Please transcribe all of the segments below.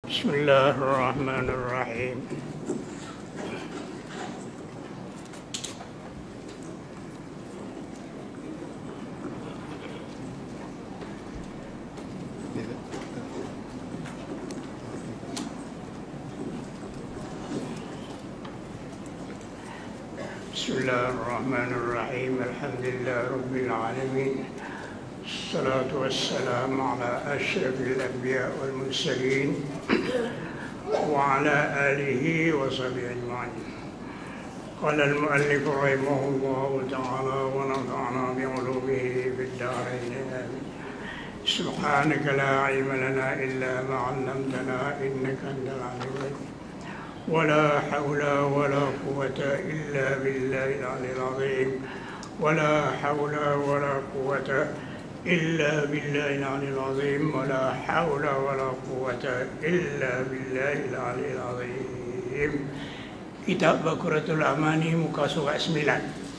Bismillahirrahmanirrahim. Bismillahirrahmanirrahim. Alhamdulillah Rabbil Alamin. Assalatu wassalamu ala ashrafil anbiya wal mursalin wa ala alihi wa sahbihi ajma'in. Qala al-mu'allif rahimahullahu ta'ala wa nafa'ana bi'ulumihi fid darain amin. Subhanaka la ilma lana illa ma 'allamtana innaka antal 'alimul hakim. ولا حول ولا قوة إلا بالله العلي العظيم. ولا حول ولا قوة إلا بالله العلي العظيم. ولا حول ولا قوة إلا بالله العلي العظيم. Kitab Baqaratul Amani muka surat 9.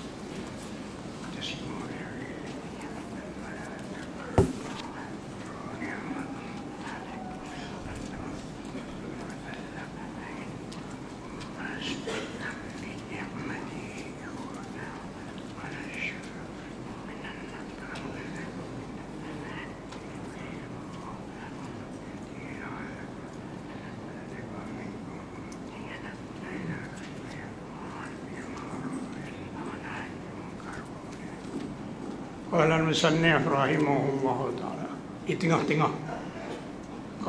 Qala al-musannif rahimahullahu ta'ala. Di tengah-tengah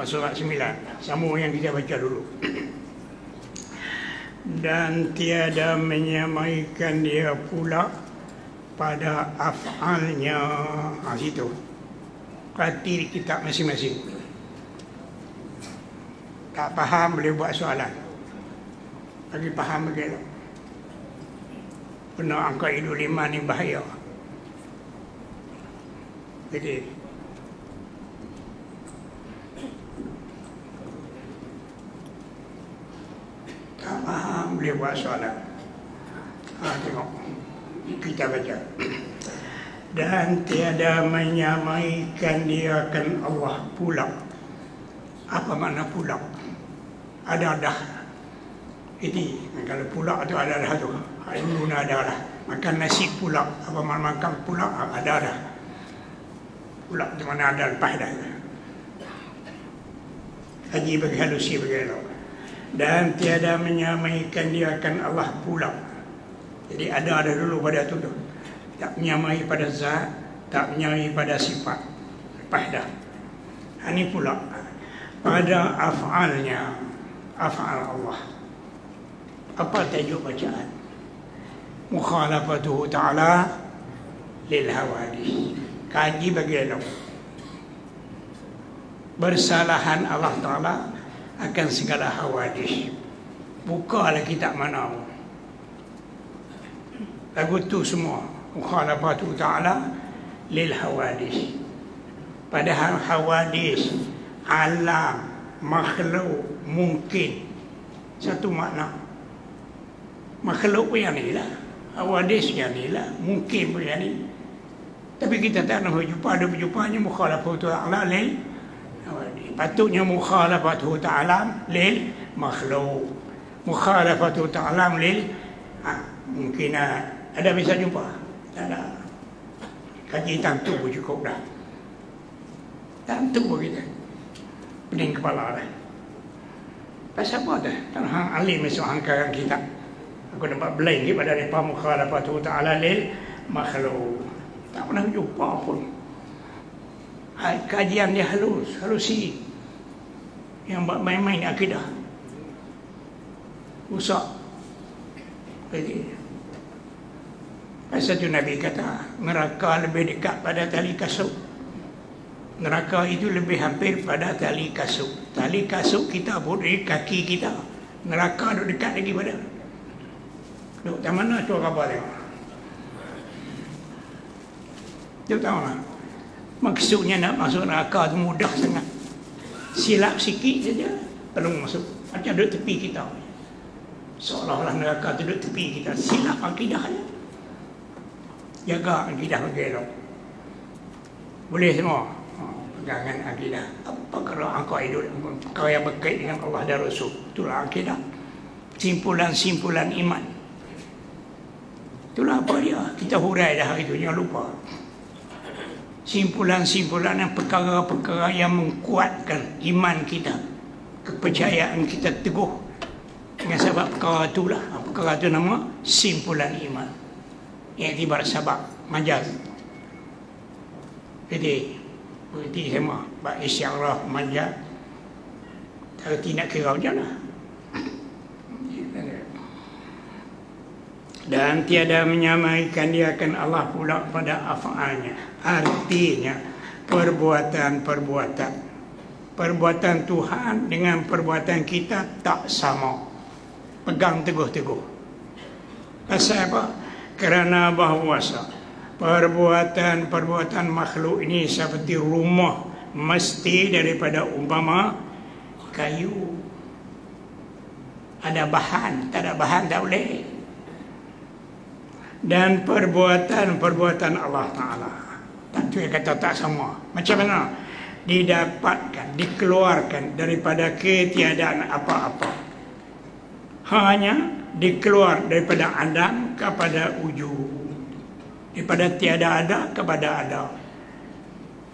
surat 9, sama yang kita baca dulu. Dan tiada menyamaikan dia pula pada af'alnya. Situ perhati kitab masing-masing. Tak faham boleh buat soalan, bagi faham begitu. Benar angka hidup 5 ni bahaya. Jadi tak faham boleh buat soalan. Tengok kita baca. Dan tiada menyamaikan dia akan Allah pula. Apa makna pula? Ada dah. Jadi kalau pula tu ada dah tu. Ilmu ada dah. Makan nasi pula. Apa makna makan pula? Ada dah. Pula di mana ada lepas dah. Haji bagi halusi bagi elok. Dan tiada menyamaikan dia akan Allah pula. Jadi ada dulu pada tu tu. Tak menyamai pada zat, tak menyamai pada sifat. Lepas dah. Ini pula pada af'alnya, af'al Allah. Apa tajuk bacaan? Mukhalafatuhu ta'ala lil hawadith. Kaji bagi elok. Bersalahan Allah Ta'ala akan segala hawadis. Bukalah kitab mana lagu tu semua. Mukhalafatu Ta'ala lil hawadis. Padahal hawadis, alam, makhluk, mungkin satu makna. Makhluk pun yang ni lah, hawadis yang ni lah, mungkin pun yang ni. Tapi kita tak nak berjumpa, ada berjumpanya mukhalafatu ta'ala lil hawadis. Patutnya mukhalafatu ta'ala lil makhluk, mukhalafatu ta'ala lil mungkinat. Ada bisa jumpa? Tak ada. Kaji tentu pun cukup dah. Tentu pun kita pening kepala dah. Pasal apa dah? Tak hang alim esok hangkaran kita. Aku dapat belain daripada mereka mukhalafatu ta'ala lil makhluk. Tak pernah jumpa pun. Kajian dia halusi. Yang buat main-main akidah. Rusak. Jadi pasal tu Nabi kata, neraka lebih dekat pada tali kasut. Neraka itu lebih hampir pada tali kasut. Tali kasut kita pun dari kaki kita. Neraka duduk dekat lagi pada. Duduk tak mana tu apa tengok. Dia tahu tak? Maksudnya nak masuk neraka tu mudah sangat. Silap sikit saja belum masuk. Macam duduk tepi kita. Seolah-olah neraka tu duduk tepi kita. Silap akidah dia. Jaga akidah bagi elok. Boleh semua. pegangan akidah. Apa kalau aqaidul perkara yang berkait dengan Allah dan Rasul? Itulah akidah. Simpulan-simpulan iman. Itulah apa dia? Kita hurai dah hari itu, jangan lupa. Simpulan-simpulan yang perkara-perkara yang menguatkan iman kita, kepercayaan kita teguh. Dengan sebab perkara itulah, perkara itu nama simpulan iman. Iktibar sabab majaz. Jadi berarti sama bab isyarah majaz. Tapi nak kira macam mana? Dan tiada menyamaikan dia akan Allah pula pada af'alnya. Artinya perbuatan-perbuatan Tuhan dengan perbuatan kita tak sama. Pegang teguh-teguh. Pasal apa? Kerana bahawasa perbuatan-perbuatan makhluk ini seperti rumah mesti daripada umpama kayu. Ada bahan, tak ada bahan tak boleh. Dan perbuatan-perbuatan Allah Ta'ala, tak tu yang kata tak sama. Macam mana? Didapatkan, dikeluarkan daripada ketiadaan apa-apa. Hanya dikeluar daripada adam kepada wujud, daripada tiada ada kepada ada.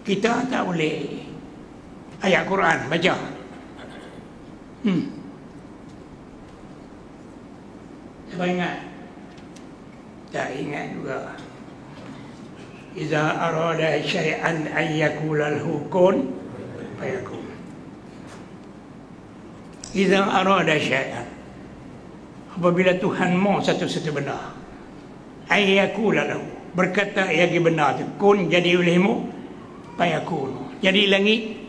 Kita tak boleh. Ayat Quran baca. Siapa ingat? Tak ingat juga. Iza arada syai'an an yakula lahu kun fayakun. Iza arada syai'an, apabila Tuhan mau satu-satu benda, an yakula lahu, berkata ia benar tu, kun jadi olehmu, fayakun. Jadi langit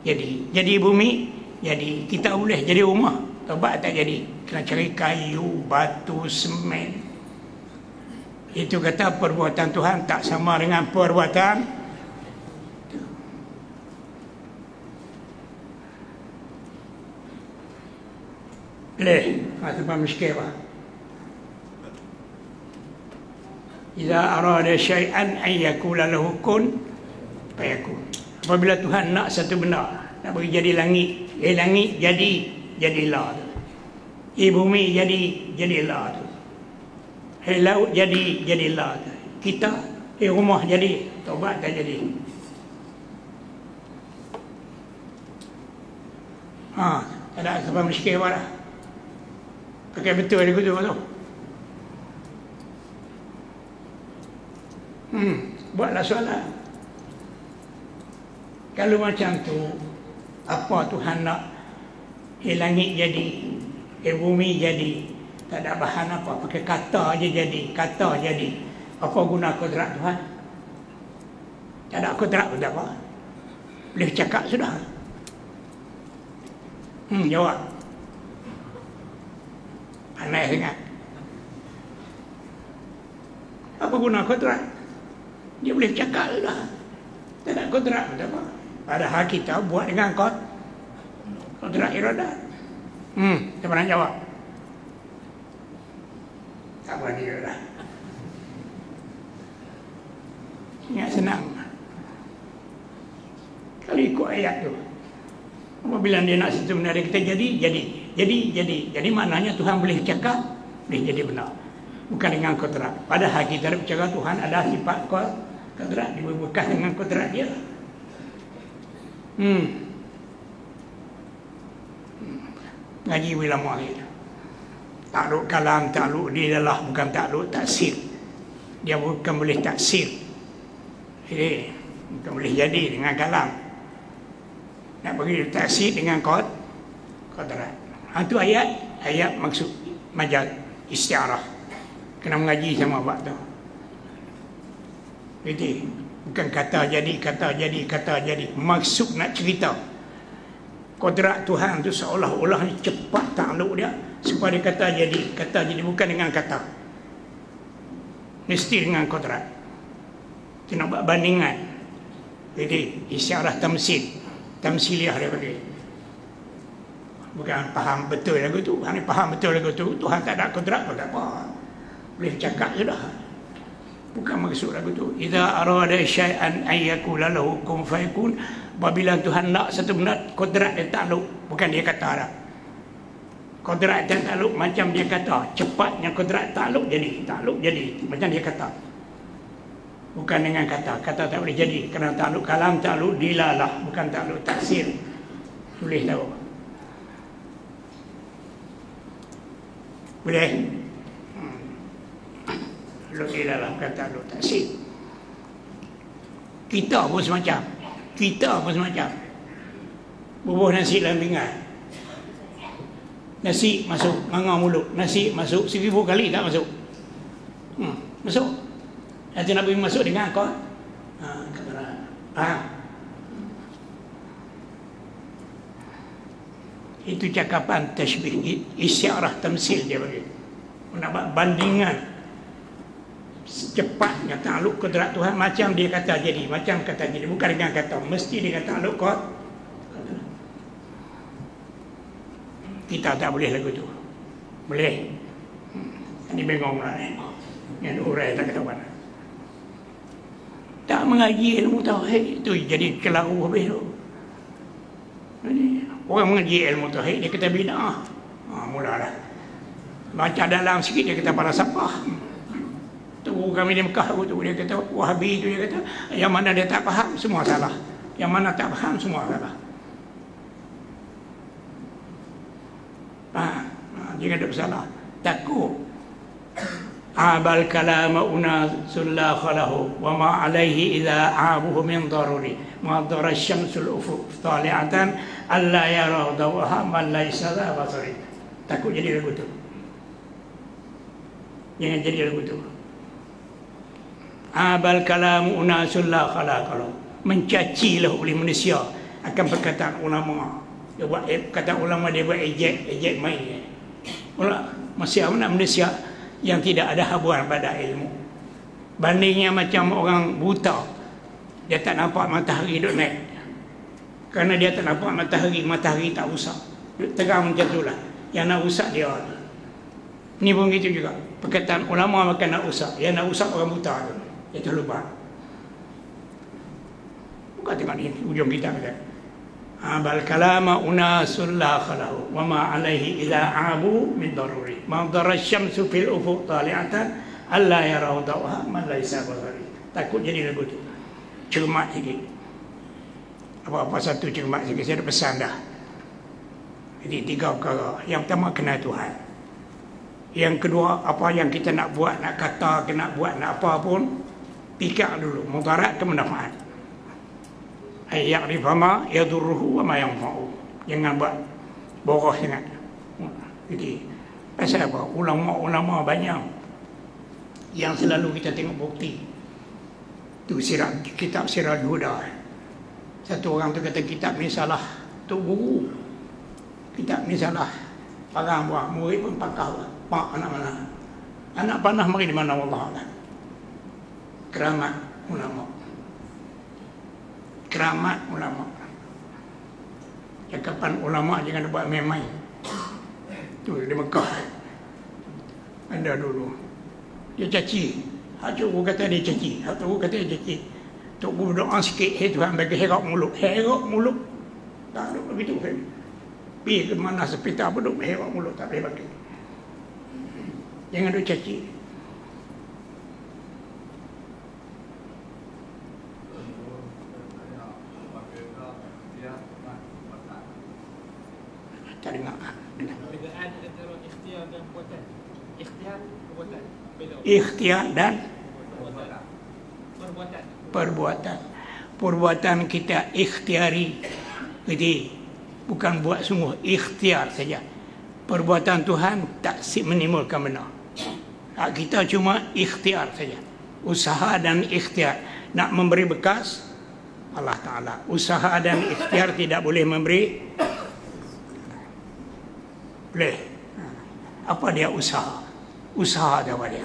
jadi bumi jadi. Kita boleh jadi rumah, tobat tak jadi, kena cari kayu, batu, semen. Itu kata perbuatan Tuhan tak sama dengan perbuatan boleh. Itu pun miskin pak. Iza arada syai'an an yakula lahu kun fayakun. Apabila Tuhan nak satu benda, nak bagi jadi langit, langit jadilah tu. Bumi jadilah tu. Laut jadilah tu. Kita rumah jadi, taubat tak jadi. Tak ada sebab miskin apa dah. Pakai betul dia tu. Buatlah soalan. Kalau macam tu, apa Tuhan nak? Langit jadi, bumi jadi, tak ada bahan apa, pakai kata aja jadi, kata jadi. Apa guna kodrat Tuhan? Tak ada kodrat pun tak apa. Boleh cakap sudah. Jawab. Pandai sangat. Apa guna kodrat? Dia boleh cakap sudah. Tak ada kodrat pun tak apa. Padahal kita buat dengan kodrat iradat. Siapa nak jawab? Tak berani dah. Ingat senang. Kalau ikut ayat tu, apabila dia nak situ benda dia kata jadi maknanya Tuhan boleh cakap, boleh jadi benar. Bukan dengan kodrat. Padahal kita bercakap Tuhan ada sifat kodrat, dia berbekas dengan kodrat dia. Ngaji ulama kita. Takluk kalam, takluk dia adalah bukan takluk taksir. Dia bukan boleh taksir. Jadi bukan boleh jadi dengan kalam. Nak bagi taksir dengan kodrat. Itu ayat maksud majaz istiarah. Kena mengaji sama bab tu. Jadi bukan kata jadi. Maksud nak cerita kodrat Tuhan tu seolah-olah cepat takluk dia supaya dia kata jadi bukan dengan kata, mesti dengan kodrat. Kita nak buat bandingan. Jadi isyarah tamsiliah dia bagi. Bukan faham betul lagu tu. Hanya faham betul lagu tu, Tuhan tak ada kodrat pun tak apa, boleh cakap sudah. Bukan maksud lagu tu. Idza arada syai'an ay yakula lahu kun fayakun. Apabila Tuhan nak satu benda, kodrat dia takluk. Bukan dia kata dah. Kodrat dia takluk macam dia kata. Cepatnya kodrat takluk jadi. Takluk jadi. Macam dia kata. Bukan dengan kata. Kata tak boleh jadi. Kerana takluk kalam, takluk dilalah. Bukan takluk taksir. Tulis tahu. Boleh? Takluk dilalah. Bukan takluk taksir. Kita pun semacam. Kita pun semacam. Bubuh nasi dalam pinggan. Nasi masuk, nganga mulut. Nasi masuk 1000 kali tak masuk. Masuk. Nanti Nabi masuk dengan kau. Itu cakapan tashbih, isyarah tamsil dia bagi. Nak bandingan cepatnya takluk kodrat Tuhan macam dia kata jadi, macam kata jadi, bukan dengan kata mesti dengan takluk kod. Kita tak boleh lagu tu. Boleh. Ini bengong lah ni. Yang urai tak kata mana. Tak mengaji ilmu tauhid itu jadi kelaru habis tu. Orang mengaji ilmu tauhid dia kata bid'ah. Mulalah. Baca dalam sikit dia kata para sapah. Tu kami di Mekah tu dia kata Wahabi tu dia kata yang mana dia tak faham semua salah. Yang mana tak faham semua salah. Jangan ada salah. Takut. Abal kalama unasul la khalahu wa ma alaihi idza abuhu min daruri ma dara syamsul ufuq tali'atan alla yara dawaha man laysa la basari. Takut jadi lagu tu. Jangan jadi lagu tu. Abal kalamu unasul la khalaqalahu. Mencacilah oleh manusia akan perkataan ulama. Dia buat kata ulama dia buat ejek main. Masih mana manusia yang tidak ada habuan pada ilmu. Bandingnya macam orang buta. Dia tak nampak matahari duduk naik. Kerana dia tak nampak matahari tak usah. Terang macam itulah. Yang nak usah dia. Ni pun gitu juga. Perkataan ulama makan nak usah. Yang nak usah orang buta tu. Itu lupa. Bukan tengok ni ujung kita kata. Bal kalama unasul la khalahu wa ma alaihi idza abu min daruri. Ma darra syamsu fil ufuq tali'atan alla yarau dawha man laisa basari. Takut jadi lagu tu. Cermat sikit. Apa-apa satu cermat sikit. Saya ada pesan dah. Jadi 3 perkara. Yang pertama kenal Tuhan. Yang kedua, apa yang kita nak buat, nak kata, nak buat, nak apa pun, fikir dulu, mudarat ke manfaat. Ay ya'rifa ma yadurruhu wa ma yanfa'u. Jangan buat boros sangat. Jadi, pasal apa? Ulama-ulama banyak yang selalu kita tengok bukti. Tu kitab Siraj Huda. Satu orang tu kata kitab ni salah. Tu guru. Kitab ni salah. Parang buah, murid pun pakar. Pak anak mana? Anak panah mari di mana Allah. Keramat ulama. Keramat ulama. Cakapan ulama jangan buat main-main. Tu di Mekah. Ada dulu. Dia caci. Hak guru kata dia caci. Hak guru kata dia caci. Tok guru doa sikit, "Hai Tuhan bagi herak mulut." Herak mulut. Tak ada begitu kan. Pergi ke mana sepita apa duk herak mulut tak boleh bagi. Jangan duk caci. Tak dengar. Perbezaan antara ikhtiar dan perbuatan. Ikhtiar, perbuatan. Ikhtiar dan perbuatan. Perbuatan kita ikhtiari. Jadi bukan buat sungguh, ikhtiar saja. Perbuatan Tuhan tak menimbulkan benar. Kita cuma ikhtiar saja. Usaha dan ikhtiar. Nak memberi bekas Allah Ta'ala. Usaha dan ikhtiar tidak boleh memberi. Boleh. Apa dia usaha? Usaha dia apa dia?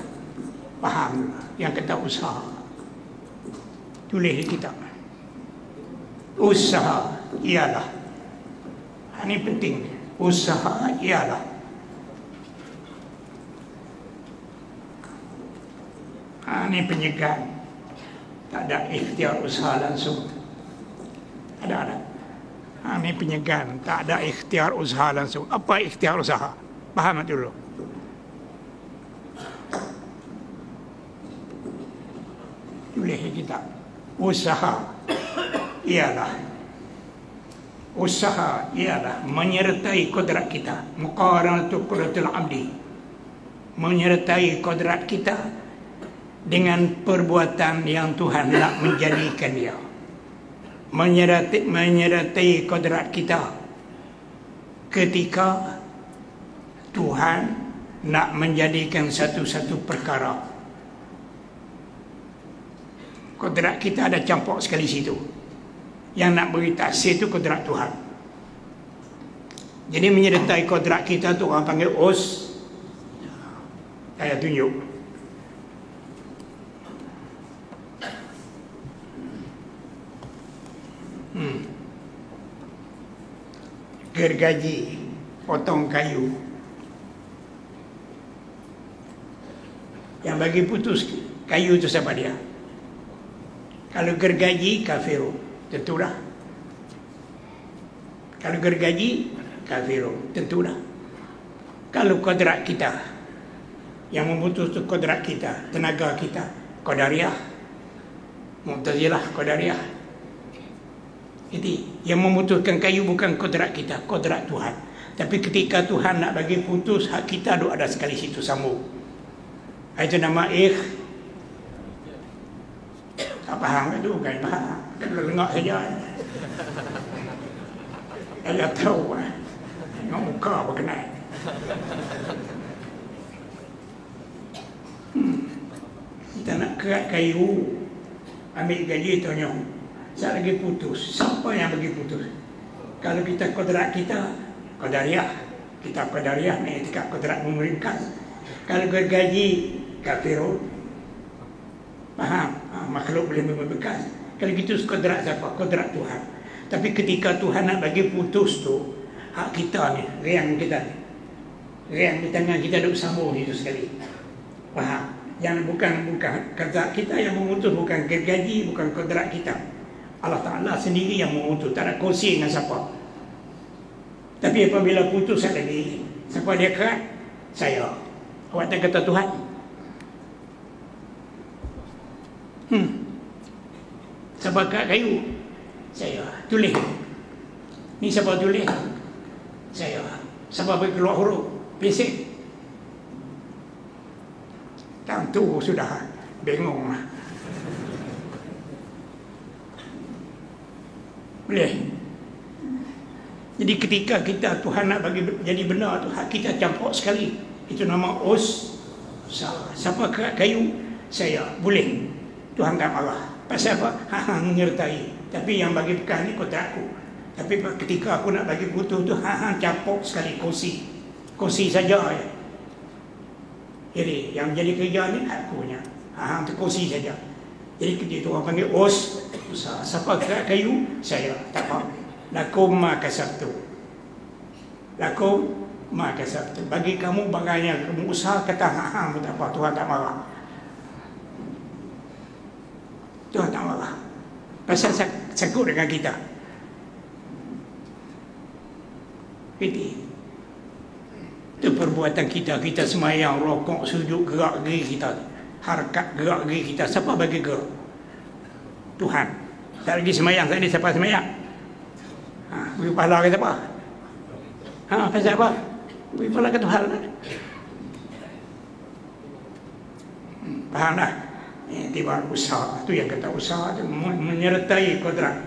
Faham yang kata usaha. Tulis di kitab. Usaha ialah. Ini penting. Usaha ialah. Ini penyegahan. Tak ada ikhtiar usaha langsung. Ada. Ini penyegan, tak ada ikhtiar usaha langsung. Apa ikhtiar usaha? Faham dulu. Tulis kita. Usaha ialah menyertai kodrat kita. Muqaranatu qudratil abdi. Menyertai kodrat kita dengan perbuatan yang Tuhan nak menjadikan dia. Menyertai kodrat kita ketika Tuhan nak menjadikan satu-satu perkara. Kodrat kita ada campur sekali situ. Yang nak beri taksir itu kodrat Tuhan. Jadi menyertai kodrat kita tu orang panggil saya tunjuk. Gergaji potong kayu, yang bagi putus kayu itu siapa dia? Kalau gergaji kafiru, tentulah. Kalau gergaji kafiru, tentulah. Kalau kodrat kita yang memutus kodrat kita, tenaga kita, qadariyah, Mu'tazilah qadariyah. Jadi yang memutuskan kayu bukan kodrat kita, kodrat Tuhan. Tapi ketika Tuhan nak bagi putus, hak kita ada sekali situ sambung. Itu nama tak faham itu bukan faham. Kalau dengar saja. Saya tahu tengok muka berkenaan. Kita nak kerat kayu, ambil gaji tanya. Saya lagi putus. Siapa yang bagi putus? Kalau kita kodrat kita, qadariyah. Kita qadariyah, mengitikad kodrat memerintah. Kalau gergaji, kafirun. Faham? Makhluk boleh membekas. Kalau gitu kodrat siapa? Kodrat Tuhan. Tapi ketika Tuhan nak bagi putus tu, hak kita ni, riang kita ni. Riang di tangan kita duduk sambung itu sekali. Faham? Yang bukan kata kita yang memutus, bukan gergaji, bukan kodrat kita. Allah Ta'ala sendiri yang memutus, tak ada kongsi dengan siapa. Tapi apabila putus lagi, siapa dia kerat? Saya. Awak tak kata Tuhan? Siapa kerat kayu? Saya. Tulis. Ni siapa tulis? Saya. Siapa bagi keluar huruf? Pesek. Tentu sudah bingung lah. Boleh. Jadi ketika kita Tuhan nak bagi jadi benar tu, hak kita campur sekali. Itu nama siapa kerat kayu? Saya. Boleh. Tuhan tak marah. Pasal apa? Menyertai. Tapi yang bagi bekas ni kodrat aku. Tapi ketika aku nak bagi putus tu, campur sekali. Kongsi saja ya. Jadi yang jadi kerja ni aku punya. Terkongsi saja. Jadi ketika orang panggil usaha. Siapa kerat kayu? Saya. Tak apa. Lakum ma kasabtu. Lakum ma kasabtu. Bagi kamu bagainya kamu usaha, kata tak apa. Tuhan tak marah. Tuhan tak marah. Pasal sakut dengan kita. Itu perbuatan kita. Kita semayang, rokok, sujud, gerak gigi kita. Harakat gerak gigi kita. Siapa bagi gerak? Tuhan. Tak lagi semayang. Tadi siapa semayang? Beri pahala ke siapa? Pasal apa? Beri pahala ke Tuhan. Faham tak? Tiba usaha. Itu yang kata usaha itu menyertai kodrat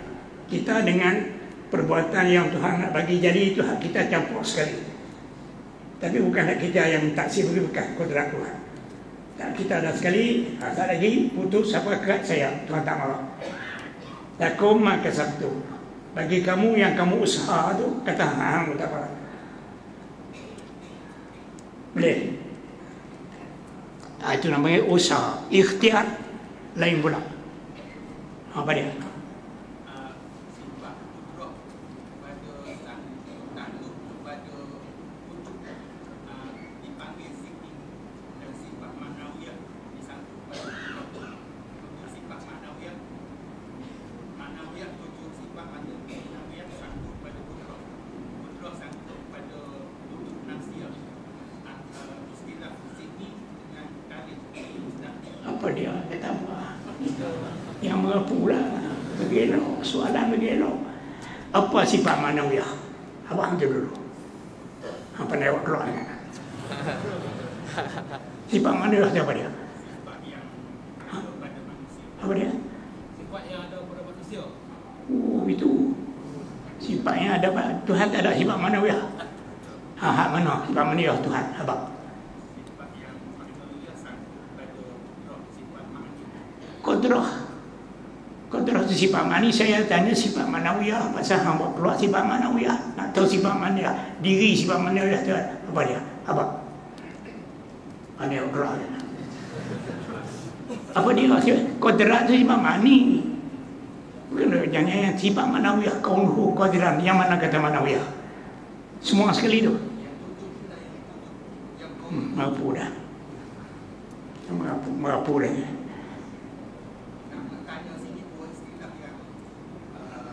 kita dengan perbuatan yang Tuhan nak bagi jadi. Itu hak kita campur sekali. Tapi bukan hak kita yang taksir beri bekas kodrat Tuhan. Tak, kita ada sekali. Tak lagi putus siapa kerat saya. Tuhan tak marah. Lakum ma kasabtu. Bagi kamu yang kamu usaha tu, kata tak apa. Boleh. Itu namanya usaha. Ikhtiar lain pula. Apa dia? Yang mengapu lah. Begitu, soalan begitu. Apa sifat manawiyah? Abang tu dulu. Apa nak keluar? Sifat manawiyah siapa dia? Apa dia? Sifat yang ada pada manusia. Oh, itu. Sifat yang ada pada Tuhan tak ada sifat manawiyah. Hak mana? Sifat manawiyah Tuhan. Abang. Sifat yang paling mulia pada sifat ma'ani. Kodrah tu sifat mani. Saya tanya sifat manawiyah. Pasal hamba keluar sifat manawiyah. Nak tahu sifat manawiyah. Diri sifat manawiyah tu apa dia? Abang. Mana yang keluar? Apa dia? Kodrat tu sifat mani. Bukan jangan yang sifat manawiyah. Kaunuhu kodran. Yang mana kata manawiyah? Semua sekali tu. Mampu dah. Mampu dah.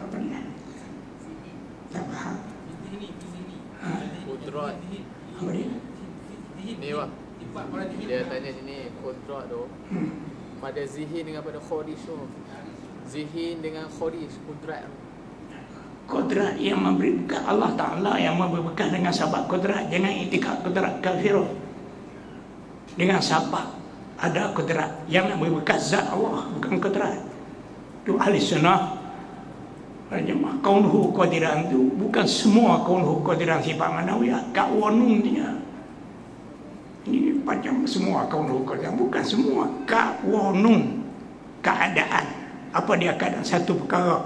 Apa ni? Tak faham. Kodrat. Apa dia? Ni wah. Dia tanya sini kodrat tu. Pada zihin dengan pada khodish tu. Zihin dengan khodish kodrat. Kodrat yang memberi bekas Allah Ta'ala yang memberi bekas dengan sabab kodrat. Jangan itikad kodrat kafirah. Dengan sabab ada kodrat yang memberi bekas zat Allah, bukan kodrat. Itu ahli sunnah. Kaunuhu qadiran itu bukan semua kaunuhu qadiran sifat manawiyah. Ka'wanungnya. Ini macam semua kaunuhu qadiran, bukan semua. Ka'wanung, keadaan. Apa dia keadaan? Satu perkara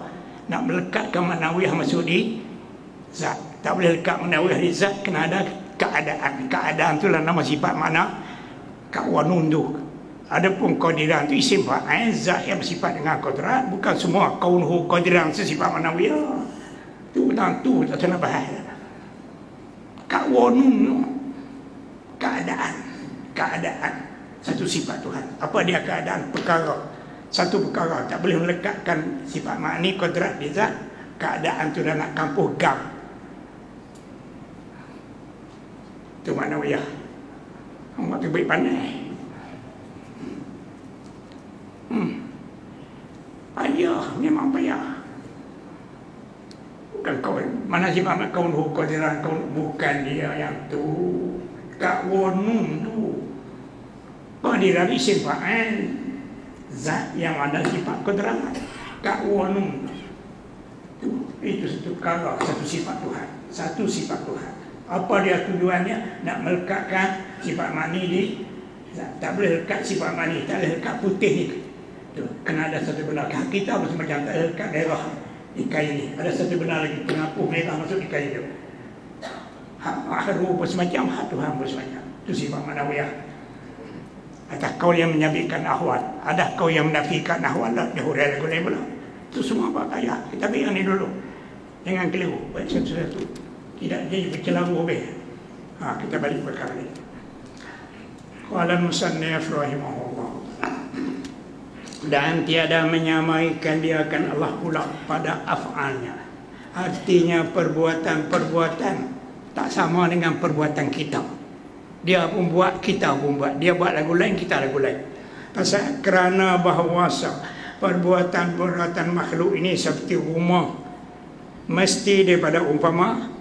nak melekatkan manawiyah masuk di zat. Tak boleh lekat manawiyah di zat, kena ada keadaan. Keadaan itulah nama sifat mana ka'wanun tu. Adapun qadiran tu isim fa'il, zat yang bersifat dengan qadrat, bukan semua kaunuhu qadiran sesifat manawiyah. Tu tak nak bahas. Ka'wanun, keadaan satu sifat Tuhan. Apa dia keadaan? Perkara. Satu perkara tak boleh melekatkan sifat makni qadrat di zat. Keadaan tu dah nak kampuh gam. Tu manawiyah. Orang tu baik pandai. Payah, memang payah. Bukan kau, mana sifat kaunuhu qadiran, bukan dia yang tu. Ka'wanun tu. Qadiran isim fa'il, zat yang ada sifat qadran. Ka'wanun itu satu perkara, satu sifat Tuhan. Satu sifat Tuhan. Apa dia tujuannya? Nak melekatkan sifat mani di zat. Tak boleh lekat sifat mani, tak boleh lekat putih ni. Kena ada satu benar. Kita macam tak ada lekat merah di kain ni. Ada satu benar lagi, pengapuh merah masuk di kain tu. Hak rupa semacam, hak Tuhan pun semacam. Itu sifat manawiyah. Atau kau yang menyabitkan ahwal, ada kau yang menafikan ahwal lah, dia hurai lagu lain pula. Itu semua apa kaya. Kita biar ni dulu. Jangan keliru, baik satu-satu. Tidak jadi bercelaru habis. Kita balik perkara ni. Qala musannif rahimahullah. Dan tiada menyamaikan dia akan Allah pula pada af'alnya. Artinya perbuatan-perbuatan tak sama dengan perbuatan kita. Dia pun buat, kita pun buat. Dia buat lagu lain, kita lagu lain. Pasal kerana bahawasa perbuatan-perbuatan makhluk ini seperti rumah, mesti daripada umpama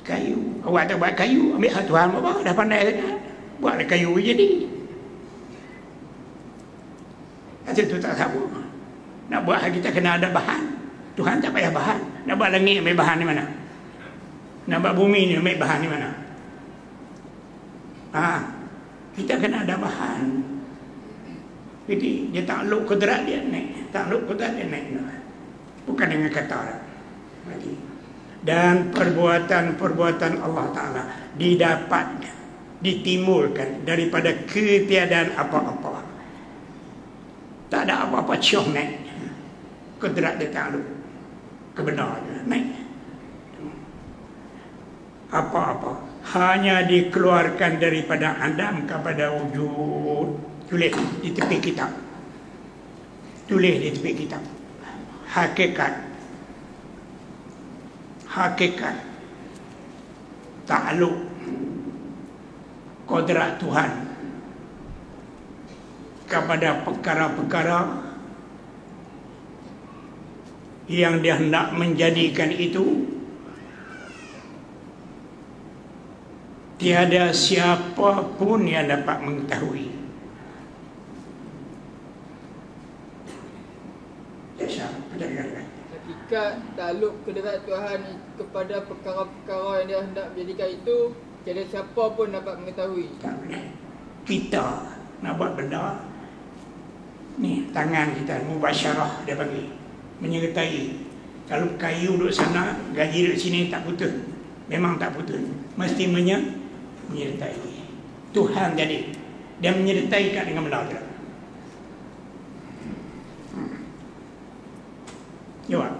kayu. Awak tak buat kayu, ambil hak Tuhan apa? Dah pandai sangat. Buatlah kayu jadi. Itu tak sama. Nak buat hak kita kena ada bahan. Tuhan tak payah bahan. Nak buat langit ambil bahan di mana? Nak buat bumi ni ambil bahan di mana? Kita kena ada bahan. Jadi dia takluk kudrat dia naik. Takluk kudrat dia naik. Bukan dengan kata. Dan perbuatan-perbuatan Allah Ta'ala didapat, ditimbulkan daripada ketiadaan apa-apa. Tak ada apa-apa cioh naik. Kudrat dia takluk. Kebenaran naik. Apa-apa hanya dikeluarkan daripada Adam kepada wujud. Tulis di tepi kitab. Tulis di tepi kitab. Hakikat takluk kodrat Tuhan kepada perkara-perkara yang dia hendak menjadikan itu, tiada siapa pun yang dapat mengetahui. Hakikat takluk kudrat Tuhan kepada perkara-perkara yang dia hendak menjadikan itu, tiada siapa pun dapat mengetahui. Tak boleh. Kita nak buat benda ni, tangan kita mubasyarah dia bagi, menyertai. Kalau kayu duduk sana, gaji duduk sini, tak putus. Memang tak putus. Mesti menyertai. Tuhan jadi dia menyertai kat dengan benda tu. Jawab.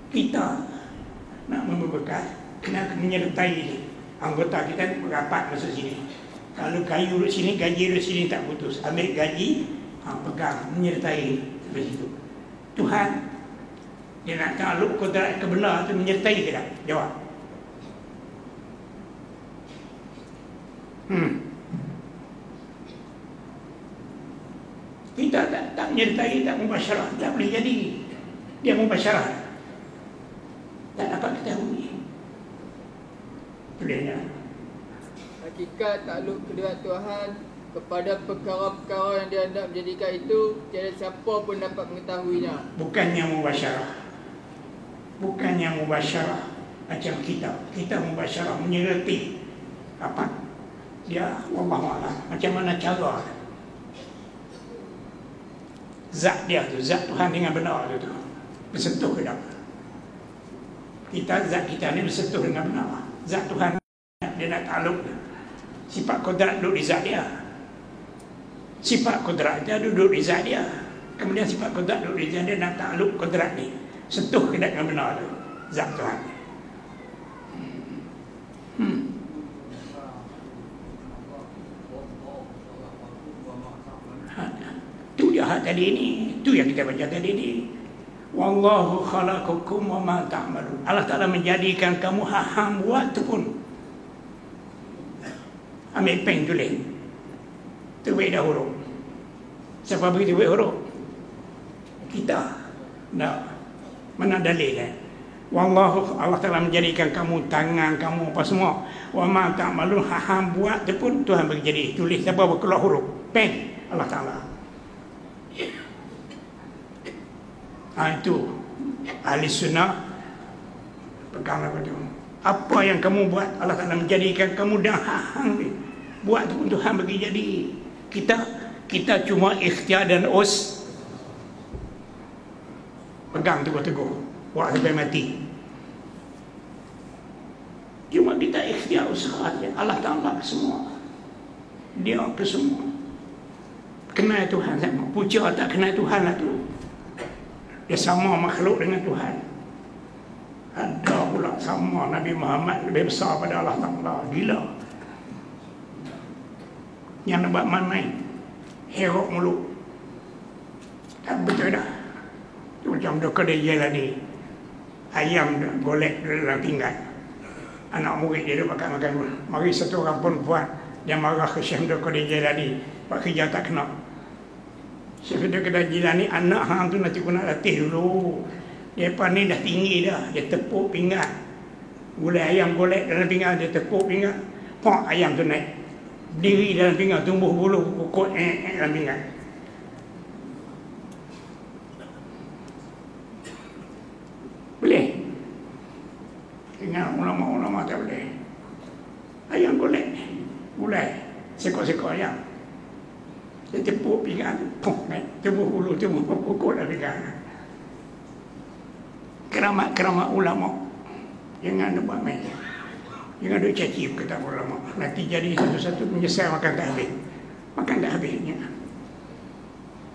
Kita nak memberkas, kena menyertai anggota kita rapat masuk sini. Kalau kayu duduk sini, gaji duduk sini, tak putus. Ambil gaji, pegang, menyertai sampai situ. Tuhan dia nak takluk kudrat kebenar tu, menyertai ke tak? Jawab. Kita tak menyertai, tak mubasyarah, tak boleh jadi. Dia mubasyarah, tak dapat ketahui. Bolehnya. Hakikat takluk kudrat Tuhan kepada perkara-perkara yang dia hendak menjadikan itu, tiada siapa pun dapat mengetahuinya. Bukannya mubasyarah, bukannya mubasyarah macam kita mubasyarah menyertai apa dia, wallahualam macam mana cara zat dia tu, zat Tuhan dengan benar tu bersentuh ke tak? Kita, zat kita ni bersentuh dengan benar. Zat Tuhan dia nak takluk, sifat kodrat duduk di zat dia. Sifat kodrat dia duduk di zat dia. Kemudian sifat kodrat duduk di zat dia, nak takluk kodrat ni, sentuh ke tak dengan benar tu, zat Tuhan. Tu dia hak tadi ni, tu yang kita baca tadi ni. Wallahu khalaqakum wa ma ta'malun. Allah Ta'ala menjadikan kamu hang buat tu pun. Ambil pen tulis. Terbaik dah huruf. Siapa bagi terbaik huruf? Kita. Tak. Mana dalil kan? Wallahu, Allah Ta'ala menjadikan kamu, tangan kamu, apa semua. Wa ma ta'malun, hang buat tu pun Tuhan bagi jadi. Tulis siapa berkeluar huruf? Pen Allah Ta'ala. Itu ahli sunnah pegang apa tu. Apa yang kamu buat, Allah Ta'ala menjadikan kamu dah hang ni. Buat tu pun Tuhan bagi jadi. Kita cuma ikhtiar dan us. Pegang teguh-teguh, buat sampai mati. Cuma kita ikhtiar usaha je. Allah Ta'ala semua, dia ke semua. Kenal Tuhan sama. Puja tak kenal Tuhan lah tu. Dia sama makhluk dengan Tuhan. Ada pula sama Nabi Muhammad lebih besar pada Allah Ta'ala. Gila. Yang nak buat main-main, herok mulut. Tak betul dah. Macam Dr. Jailani, ayam golek dalam pinggan. Anak murid dia makan-makan. Mari satu orang perempuan, dia marah ke Syekh Dr. Jailani, buat kerja tak kena. Syekh Dr. Jailani, anak hang tu nanti kena latih dulu. Dia ni dah tinggi dah. Dia tepuk pinggan, gulai ayam golek dalam pinggan, dia tepuk pinggan, pok ayam tu naik, diri dalam pinggan, tumbuh bulu kukut dalam pinggan. Boleh? Ingat ulama-ulama tak boleh. Ayam golek, gulai, sekor-sekor ayam, dia tepuk pinggan, pok naik, tumbuh bulu, tumbuh kukut dalam pinggan. Keramat-keramat ulama, jangan ada buat main. Jangan ada caci kata ulama. Nanti jadi satu-satu menyesal makan tak habis. Makan tak habisnya.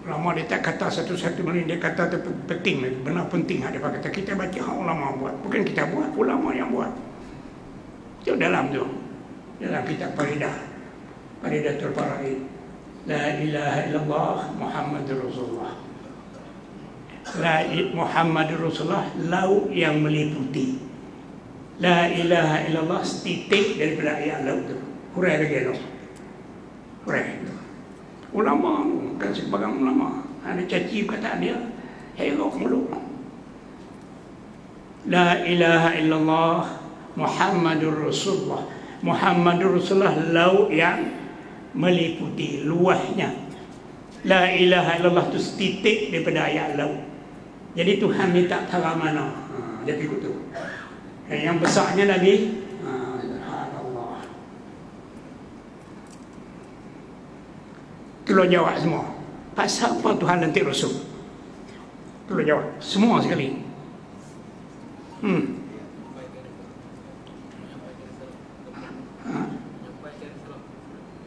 Ulama dia tak kata satu-satu benda, dia kata tu penting, benar penting. Dia kata kita baca hak ulama buat, bukan kita buat, ulama yang buat. Itu dalam tu, dalam kitab Faridatul Faraid, la ilaha illallah Muhammadur Rasulullah. La Muhammadur Rasulullah, laut yang meliputi. La ilaha illallah, setitik daripada ayat laut tu. Hurai lagi tu. Hurai. Ulama, bukan sebagai ulama. Ada caci perkataan dia, herok mulut. La ilaha illallah Muhammadur Rasulullah. Muhammadur Rasulullah lauk yang meliputi luahnya. La ilaha illallah tu titik daripada ayat lauk. Jadi Tuhan ni tak tahu mana. Dia ikut tu. Yang besarnya Nabi Allah. Tolong jawab semua. Pasal apa Tuhan lantik Rasul? Tolong jawab. Semua sekali.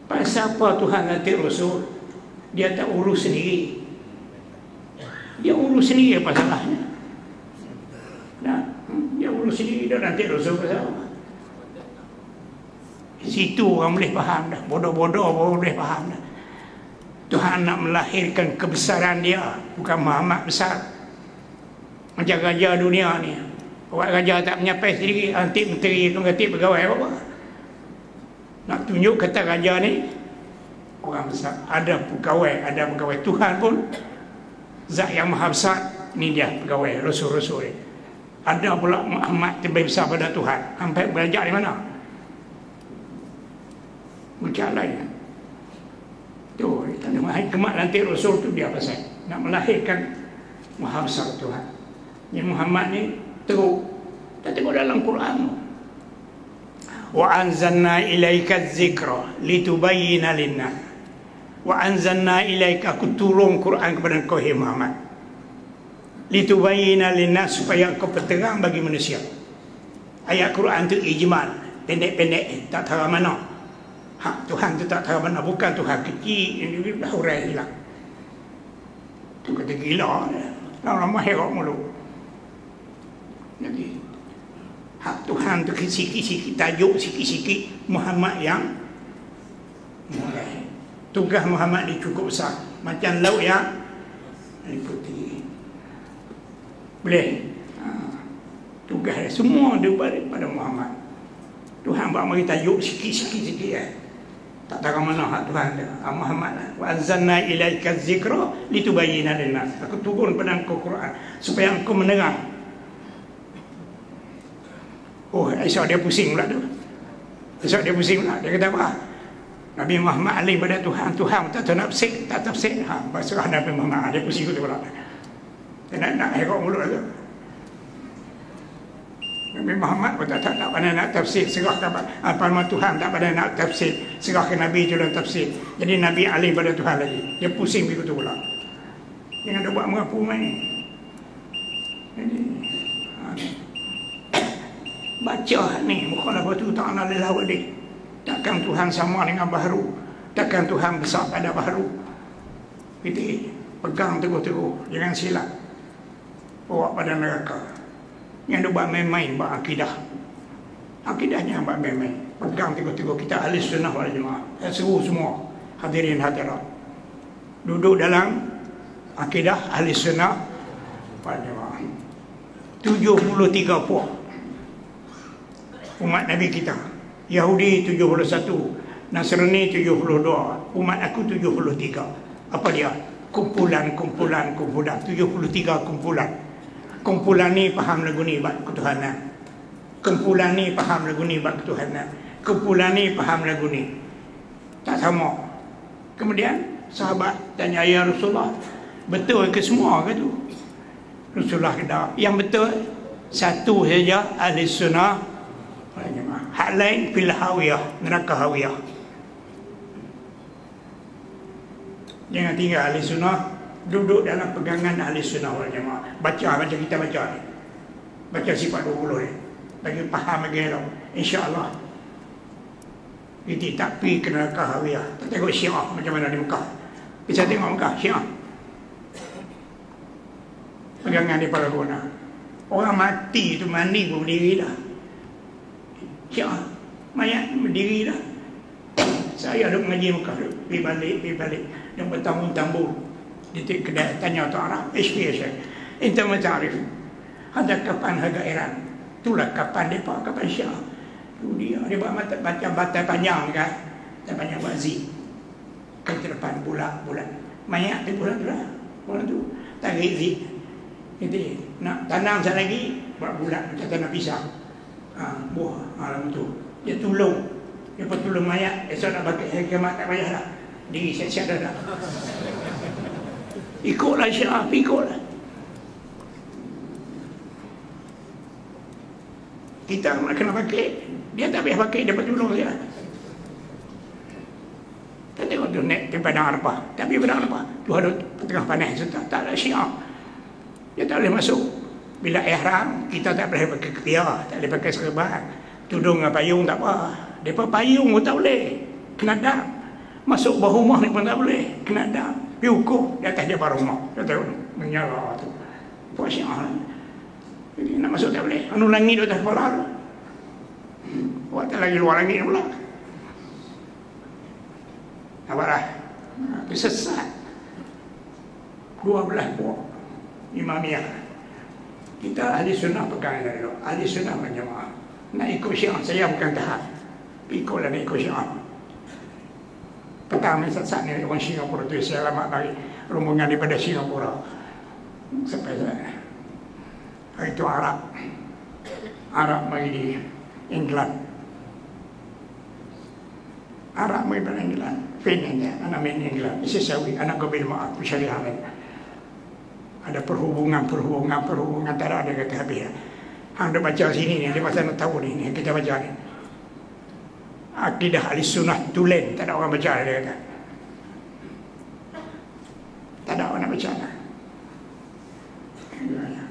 Pasal apa Tuhan lantik Rasul? Dia tak urus sendiri. Dia urus sendiri apa salahnya? Nah, dia urus sendiri, dia nanti Rasul pasal apa? Situ orang boleh faham dah. Bodoh-bodoh orang boleh faham dah. Tuhan nak melahirkan kebesaran dia, bukan Muhammad besar. Macam raja dunia ni. Orang raja tak menyapai sendiri, antik menteri, antik pegawai apa-apa. Nak tunjuk kata raja ni orang besar. Ada pegawai Tuhan pun zat yang maha besar. Ni dia pegawai rasul-rasul ni. Ada pula Muhammad lebih besar pada Tuhan. Sampai belajar di mana? Macam lain. Tu tanda hikmat nanti rasul tu dia pasal nak melahirkan maha besar Tuhan. Yang Muhammad ni teruk. Kita tengok dalam Quran. Wa anzalna ilaika dzikra litubayyana lin-nas. Wa anzalna ilaika, aku turun Quran kepada engkau hai Muhammad. Litubayyana lin-nas, supaya engkau peterang bagi manusia. Ayat Quran tu ijmal, pendek-pendek, tak tahu mana. Tuhan tu tak tahu mana, bukan Tuhan kecil ini dah hurai hilang. Tu kata gila. Lama herok mulu. Jadi Tuhan tu sikit-sikit tajuk, sikit-sikit Muhammad yang mulai. Tugas Muhammad ni cukup besar, macam laut yang liputi. Boleh. Tugas dia semua daripada Muhammad. Tuhan buat mari tajuk sikit-sikit tak tahu mana hak Tuhan dia. Muhammad lah. Wa anzalna ilaika dzikra litubayyana lin-nas. Aku turun pada engkau Quran supaya engkau menerang. Oh, esok dia pusing pula tu. Esok dia pusing pula. Dia kata apa? Nabi Muhammad alim pada Tuhan. Tuhan tak tahu nak tafsir, tak tafsir. Pasal Nabi Muhammad dia pusing tu pula. Dia nak herok mulut tu. Nabi Muhammad pun tak pandai nak tafsir, serahkan firman Tuhan, tak pandai nak tafsir, serahkan Nabi tu dalam tafsir. Jadi Nabi alim pada Tuhan lagi. Dia pusing begitu pula. Jangan dia buat merapu main. Jadi baca ni mukhalafatu ta'ala lil hawadi. Takkan Tuhan sama dengan baharu. Takkan Tuhan besar pada baharu. Kita pegang teguh-teguh, jangan silap. Bawa pada neraka. Yang dia buat main-main buat akidah. Akidahnya buat main-main. Pegang teguh-teguh, kita ahli sunnah wal jamaah. Saya seru semua hadirin hadirat duduk dalam akidah ahli sunnah wal jamaah. 73 puak umat Nabi kita. Yahudi 71, Nasrani 72, umat aku 73. Apa dia? Kumpulan 73 kumpulan. Kumpulan ni faham lagu ni bab ketuhanan. Kumpulan ni faham lagu ni bab ketuhanan. Kumpulan ni faham lagu ni. Tak sama. Kemudian sahabat tanya, ya Rasulullah, betul ke semua ke tu? Rasulullah kata, yang betul satu saja, ahli sunnah. Hak lain fil hawiyah, neraka hawiyah. Jangan tinggal ahli sunnah, duduk dalam pegangan ahli sunnah wal jamaah. Baca macam kita baca ni. Baca sifat 20 ni. Bagi faham lagi elok. InsyaAllah. Kita tak pergi ke neraka hawiyah. Tak tengok Syiah macam mana di Mekah. Bisa tengok Mekah, Syiah. Pegangan di para guna. Orang mati tu mandi pun berdiri dah. Syiah. Mayat berdiri dah. Saya duduk mengaji Mekah. Pergi balik. Dia bertambung-tambung. Di kedai tanya tu Arab. Saya. Inta matarif. Ada kapan harga Iran. Itulah kapan mereka, kapan Syiah. Dia baca batai panjang kan. Dan banyak wazi. Ke depan bulan. Mayat tu bulan tu lah. Bulan tu. Tarik zik. Jadi nak tanam sekali lagi. buat bulat macam tanah pisang. Buah malam tu. Dia tolong. Dia tolong mayat. Esok nak pakai hari kiamat tak payah dah. Diri siap-siap dah. Ikutlah Syiah, ikutlah. Kita nak kena pakai. Dia tak payah pakai, dia tolong dia. Kita tengok tu naik ke Padang Arafah. Tapi Padang Arafah tu ada tengah panas serta tak ada Syiah. Dia tak boleh masuk. Bila ihram, kita tak boleh pakai ketiar, tak boleh pakai serban. Tudung dengan payung tak apa. Depa payung pun tak boleh. Kena dam. Masuk bawah rumah ni pun tak boleh. Kena dam. Pergi hukum di atas depan rumah. Dia tengok menyala tu. Puak Syiah. Jadi nak masuk tak boleh. Anu langit di atas kepala tu. Buat tak lagi luar langit pula. Apalah. Itu sesat. 12 puak Imamiyah. Kita ahli sunnah pegang dari itu. Ahli sunnah berjamaah. Nak ikut Syiah, saya bukan tahan. Ikutlah nak ikut Syiah. Petang ni sesat ni orang Singapura tu. Saya lama lagi rombongan daripada Singapura. Sampai saya. Itu Arab. Arab mari di England. Arab mari di England. Finland, anak main England. Sesawi, anak kabil maaf, syariah lain. Ada perhubungan tak ada kata habis. Hang dah baca sini ni, dia pasal nak tahu ni kita baca ni. Akidah ahli sunnah tulen, tak ada orang baca dia kata. Tak ada orang nak baca lah.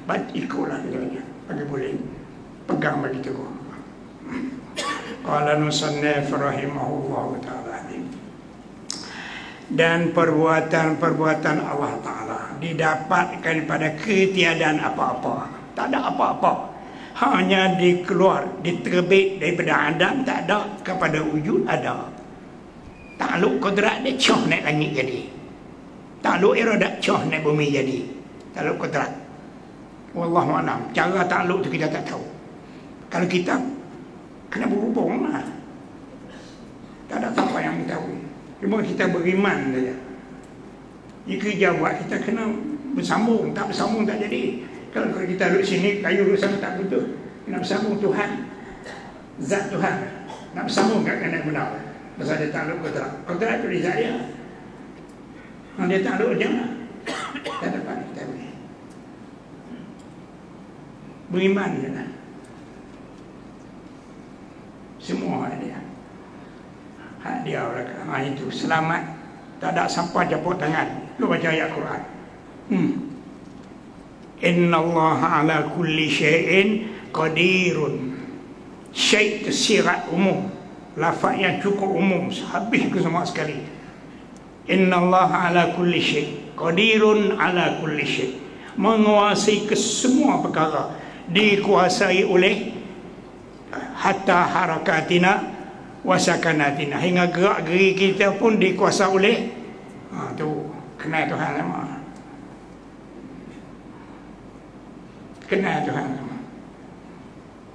Baca ikutlah kita baca. Bagi boleh pegang begitu. Qala nusannif rahimahullah ta'ala. Dan perbuatan Allah Ta'ala didapatkan pada ketiadaan apa-apa. Tak ada apa-apa. Hanya dikeluar, diterbit daripada Adam, tak ada, kepada wujud ada. Takluk kodrat dia coh naik langit jadi. Takluk iradat coh naik bumi jadi. Takluk kodrat. Wallahualam. Cara takluk tu kita tak tahu. Kalau kita kena berhubung lah. Tak ada siapa yang tahu. Cuma kita beriman saja. Jika jawab kita kena bersambung, tak bersambung tak jadi. Kalau kita duduk sini, kayu duduk sana tak betul. Nak bersambung Tuhan, zat Tuhan. Nak bersambung tak kena benar. Pasal dia takluk kodrat. Kodrat itu di zat dia. Kalau dia takluk je lah. Tak dapat kita boleh. Beriman je lah. Semua dia. Hak dia orang itu selamat, tak ada sampai japuk tangan. Lu baca ayat Quran. Innallaha ala kulli syai'in qadirun. Syai' itu sirat umum, lafaz yang cukup umum, habis ke semua sekali. Innallaha ala kulli syai' qadirun ala kulli syai', menguasai ke semua perkara, dikuasai oleh hatta harakatina wasakanatina, hingga gerak-geri kita pun dikuasai oleh tu kenal Tuhan lama. Kenal Tuhan lama.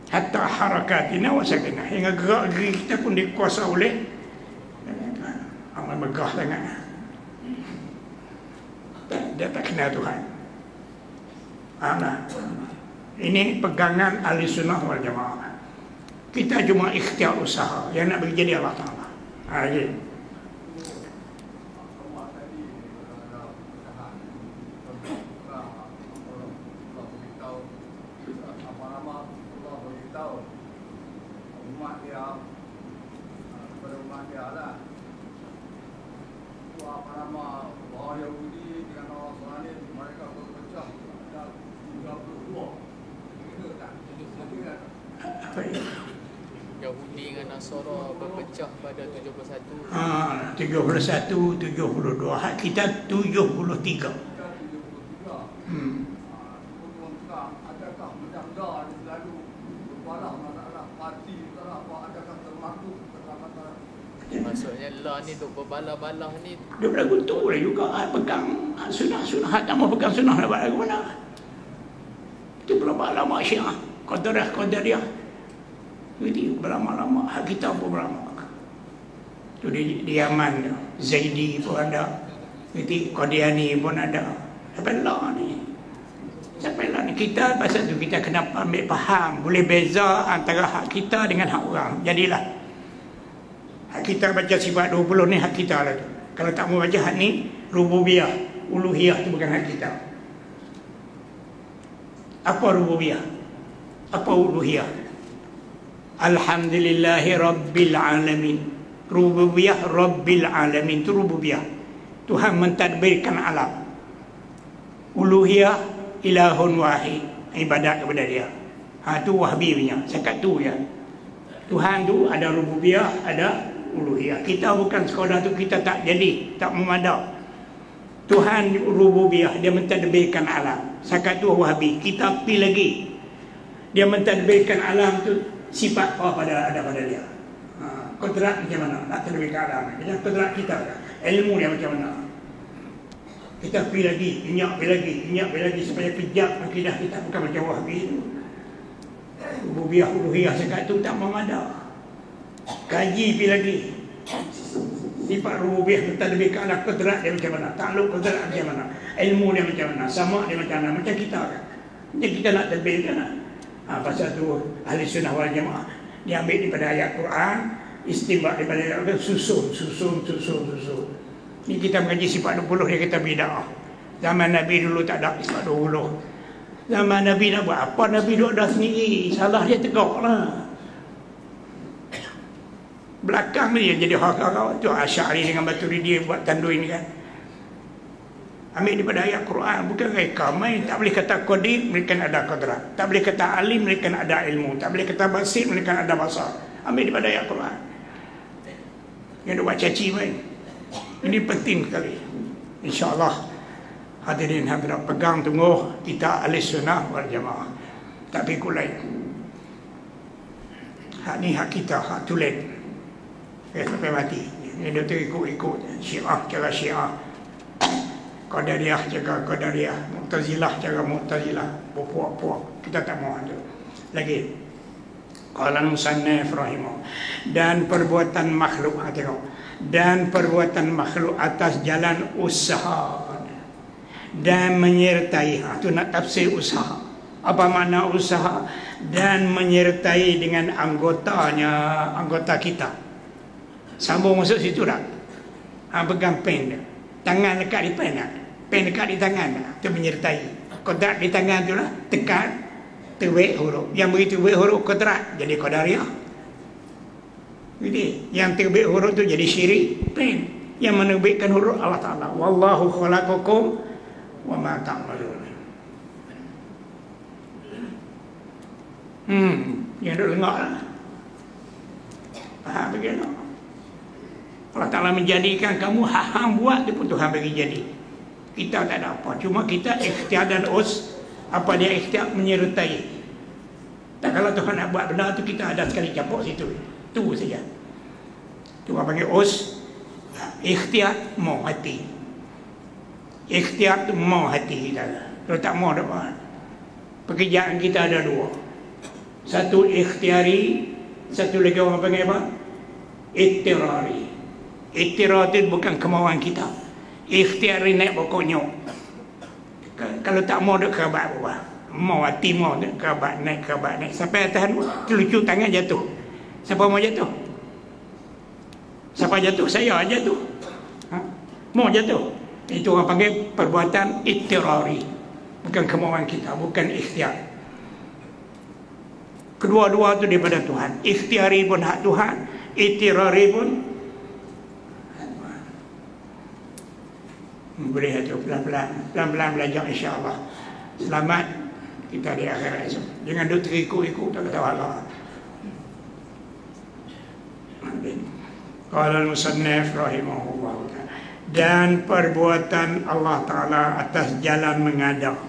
Hatta harakatina wasakana, hingga gerak-geri kita pun dikuasai oleh Tuhan. Amat megah sangat. Dia tak kenal Tuhan. Ini pegangan ahli sunnah wal jamaah. Kita cuma ikhtiar usaha. Yang nak bagi jadi Allah Ta'ala. Lagi. Yahudi dengan Nasara berpecah pada 71. 71, 72. Hak kita 73. Adakah mudah-mudahan selalu berbalah masalah parti apa adakah termasuk keselamatan? Maksudnya lah ni duk berbalah-balah ni. Dia berlagu tu lah juga. Pegang sunnah-sunnah. Tak mau pegang sunnah nak buat lagu mana. Itu berlama-lama Syiah. Qadariyah. Jadi berlama-lama. Hak kita pun berlama. Itu di Yaman tu. Zaidi pun ada. Jadi Qadiani pun ada. Apa lah ni. Sampailah ni kita pasal tu kita kena ambil faham, boleh beza antara hak kita dengan hak orang. Jadilah hak kita baca sifat 20 ni hak kita lah tu. Kalau tak mau baca hak ni rububiyah, uluhiyah tu bukan hak kita. Apa rububiyah? Apa uluhiyah? Alhamdulillahi Rabbil Alamin. Rububiyah Rabbil Alamin tu rububiyah. Tuhan mentadbirkan alam. Uluhiyah ilahun wahid, ibadat kepada dia. Tu Wahhabi punya, cakap tu ya. Tuhan tu ada rububiyah, ada uluhiyah. Kita bukan sekadar tu kita tak jadi, tak memadak. Tuhan rububiyah, dia mentadbirkan alam. Cakap tu Wahhabi. Kita pi lagi, dia mentadbirkan alam tu sifat apa ada pada dia. Kodrat macam mana nak tadbirkan alam? Macam kodrat kita, ilmu dia macam mana? Kita pergi lagi, inyak lagi supaya kejap akidah kita bukan macam Wahhabi itu. Rububiyah uluhiyah cakap tu tak memadak. Kaji pergi lagi. Sifat rububiyah mentadbirkan alam, kodrat dia macam mana? Takluk kodrat macam mana? Ilmu dia macam mana? Sama dia macam mana? Macam kita kan? Macam kita nak tadbirkan lah. Pasal tu ahli sunnah wal jamaah dia ambil daripada ayat Quran, istinbat daripada ayat Quran, susun. Ni kita mengaji sifat 20 dia kata bid'ah. Zaman Nabi dulu tak ada sifat 20. Zaman Nabi nak buat apa? Nabi duduk dah sendiri. Salah dia tegak lah. Belakang dia jadi hak-hak tu Asy'ari dengan Maturidi buat tanduin kan. Ambil daripada ayat Quran, bukan reka main. Tak boleh kata qadir, mereka ada qadrat. Tak boleh kata alim, mereka ada ilmu. Tak boleh kata basir, mereka ada basar. Ambil daripada ayat Quran. Yang dia buat caci main. Ini penting sekali. InsyaAllah hadirin hadirat pegang tunggu kita ahli sunnah wal jamaah. Tak pikul lain. Hak ni hak kita, hak tulen. Sampai mati. Ini dia ikut Syiah cara Syiah. Qadariyah cara Qadariyah. Mu'tazilah cara Mu'tazilah. Puak-puak. Kita tak mau ada. Lagi. Qala al-musannif rahimah. Dan perbuatan makhluk. Tengok. Dan perbuatan makhluk atas jalan usaha dan menyertai. Itu nak tafsir usaha. Apa makna usaha? Dan menyertai dengan anggota kita. Sambung masuk situ dah. Pegang pen dia. Tangan dekat di pen dah. Pen dekat di tangan. Itu menyertai. Kodrat di tangan tu lah. Tekan. Terwek huruf. Yang beri terwek huruf kodrat. Jadi qadariyah. Jadi yang terbit huruf tu jadi syirik. Pen. Yang menerbitkan huruf Allah Ta'ala. Wallahu khalaqakum wa ma ta'malun. Yang duk lengak lah. Faham bagaimana? Allah Ta'ala menjadikan kamu hang buat tu pun Tuhan bagi jadi. Kita tak ada apa. Cuma kita ikhtiar dan apa dia ikhtiar menyertai. Tak kalau Tuhan nak buat benda tu kita ada sekali capok situ. Tu saja. Tu orang panggil ikhtiar mau hati. Ikhtiar tu mau hati kita. Kalau tak mau tak apa. Pekerjaan kita ada dua. Satu ikhtiari, satu lagi orang panggil apa? Ittirari. Ittirari itu bukan kemauan kita. Ikhtiari naik pokoknya. Kalau tak mau dek kerabat bawah. Mau hati mau dek kerabat naik. Sampai atas telucu tangan jatuh. Siapa mau jatuh? Siapa jatuh? Saya jatuh. Mau jatuh. Itu orang panggil perbuatan ittirari. Bukan kemauan kita, bukan ikhtiar. Kedua-dua itu daripada Tuhan. Ikhtiari pun hak Tuhan, ittirari pun boleh itu pelan-pelan belajar insya-Allah. Selamat kita di akhirat esok. Jangan duk terikut-ikut tak tahu Allah. Qala al-musannif rahimahullah. Dan perbuatan Allah Ta'ala atas jalan mengadap.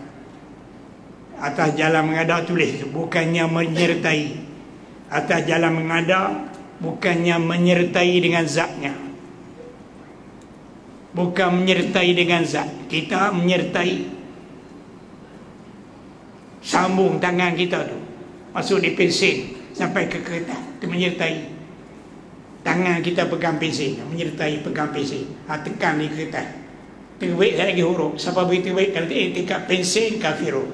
Atas jalan mengadap tulis tu, bukannya menyertai. Atas jalan mengadap bukannya menyertai dengan zatnya. Bukan menyertai dengan zat. Kita menyertai. Sambung tangan kita tu. Masuk di pensil sampai ke kertas. Itu menyertai. Tangan kita pegang pensil, menyertai pegang pensil. Tekan di kertas. Terbaik lagi huruf. Siapa beri terbaik kalau dekat pensil kafiru.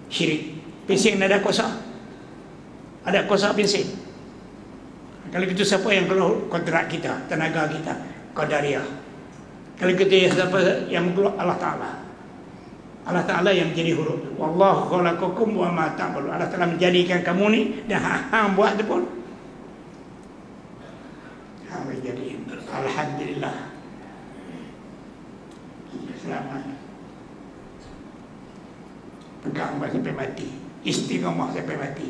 syirik. Bising ada kuasa. Ada kuasa bising. Kalau gitu siapa yang keluar kontrak kita, tenaga kita, qadariyah. Kalau gitu siapa yang keluar? Allah Ta'ala. Allah Ta'ala yang menjadi huruf. Wallahu khalaqakum wa ma ta'malun. Allah Ta'ala menjadikan kamu ni dan hang buat tu pun. Hang menjadi. Alhamdulillah. Selamat. Pegang sampai mati. Istiqamah sampai mati.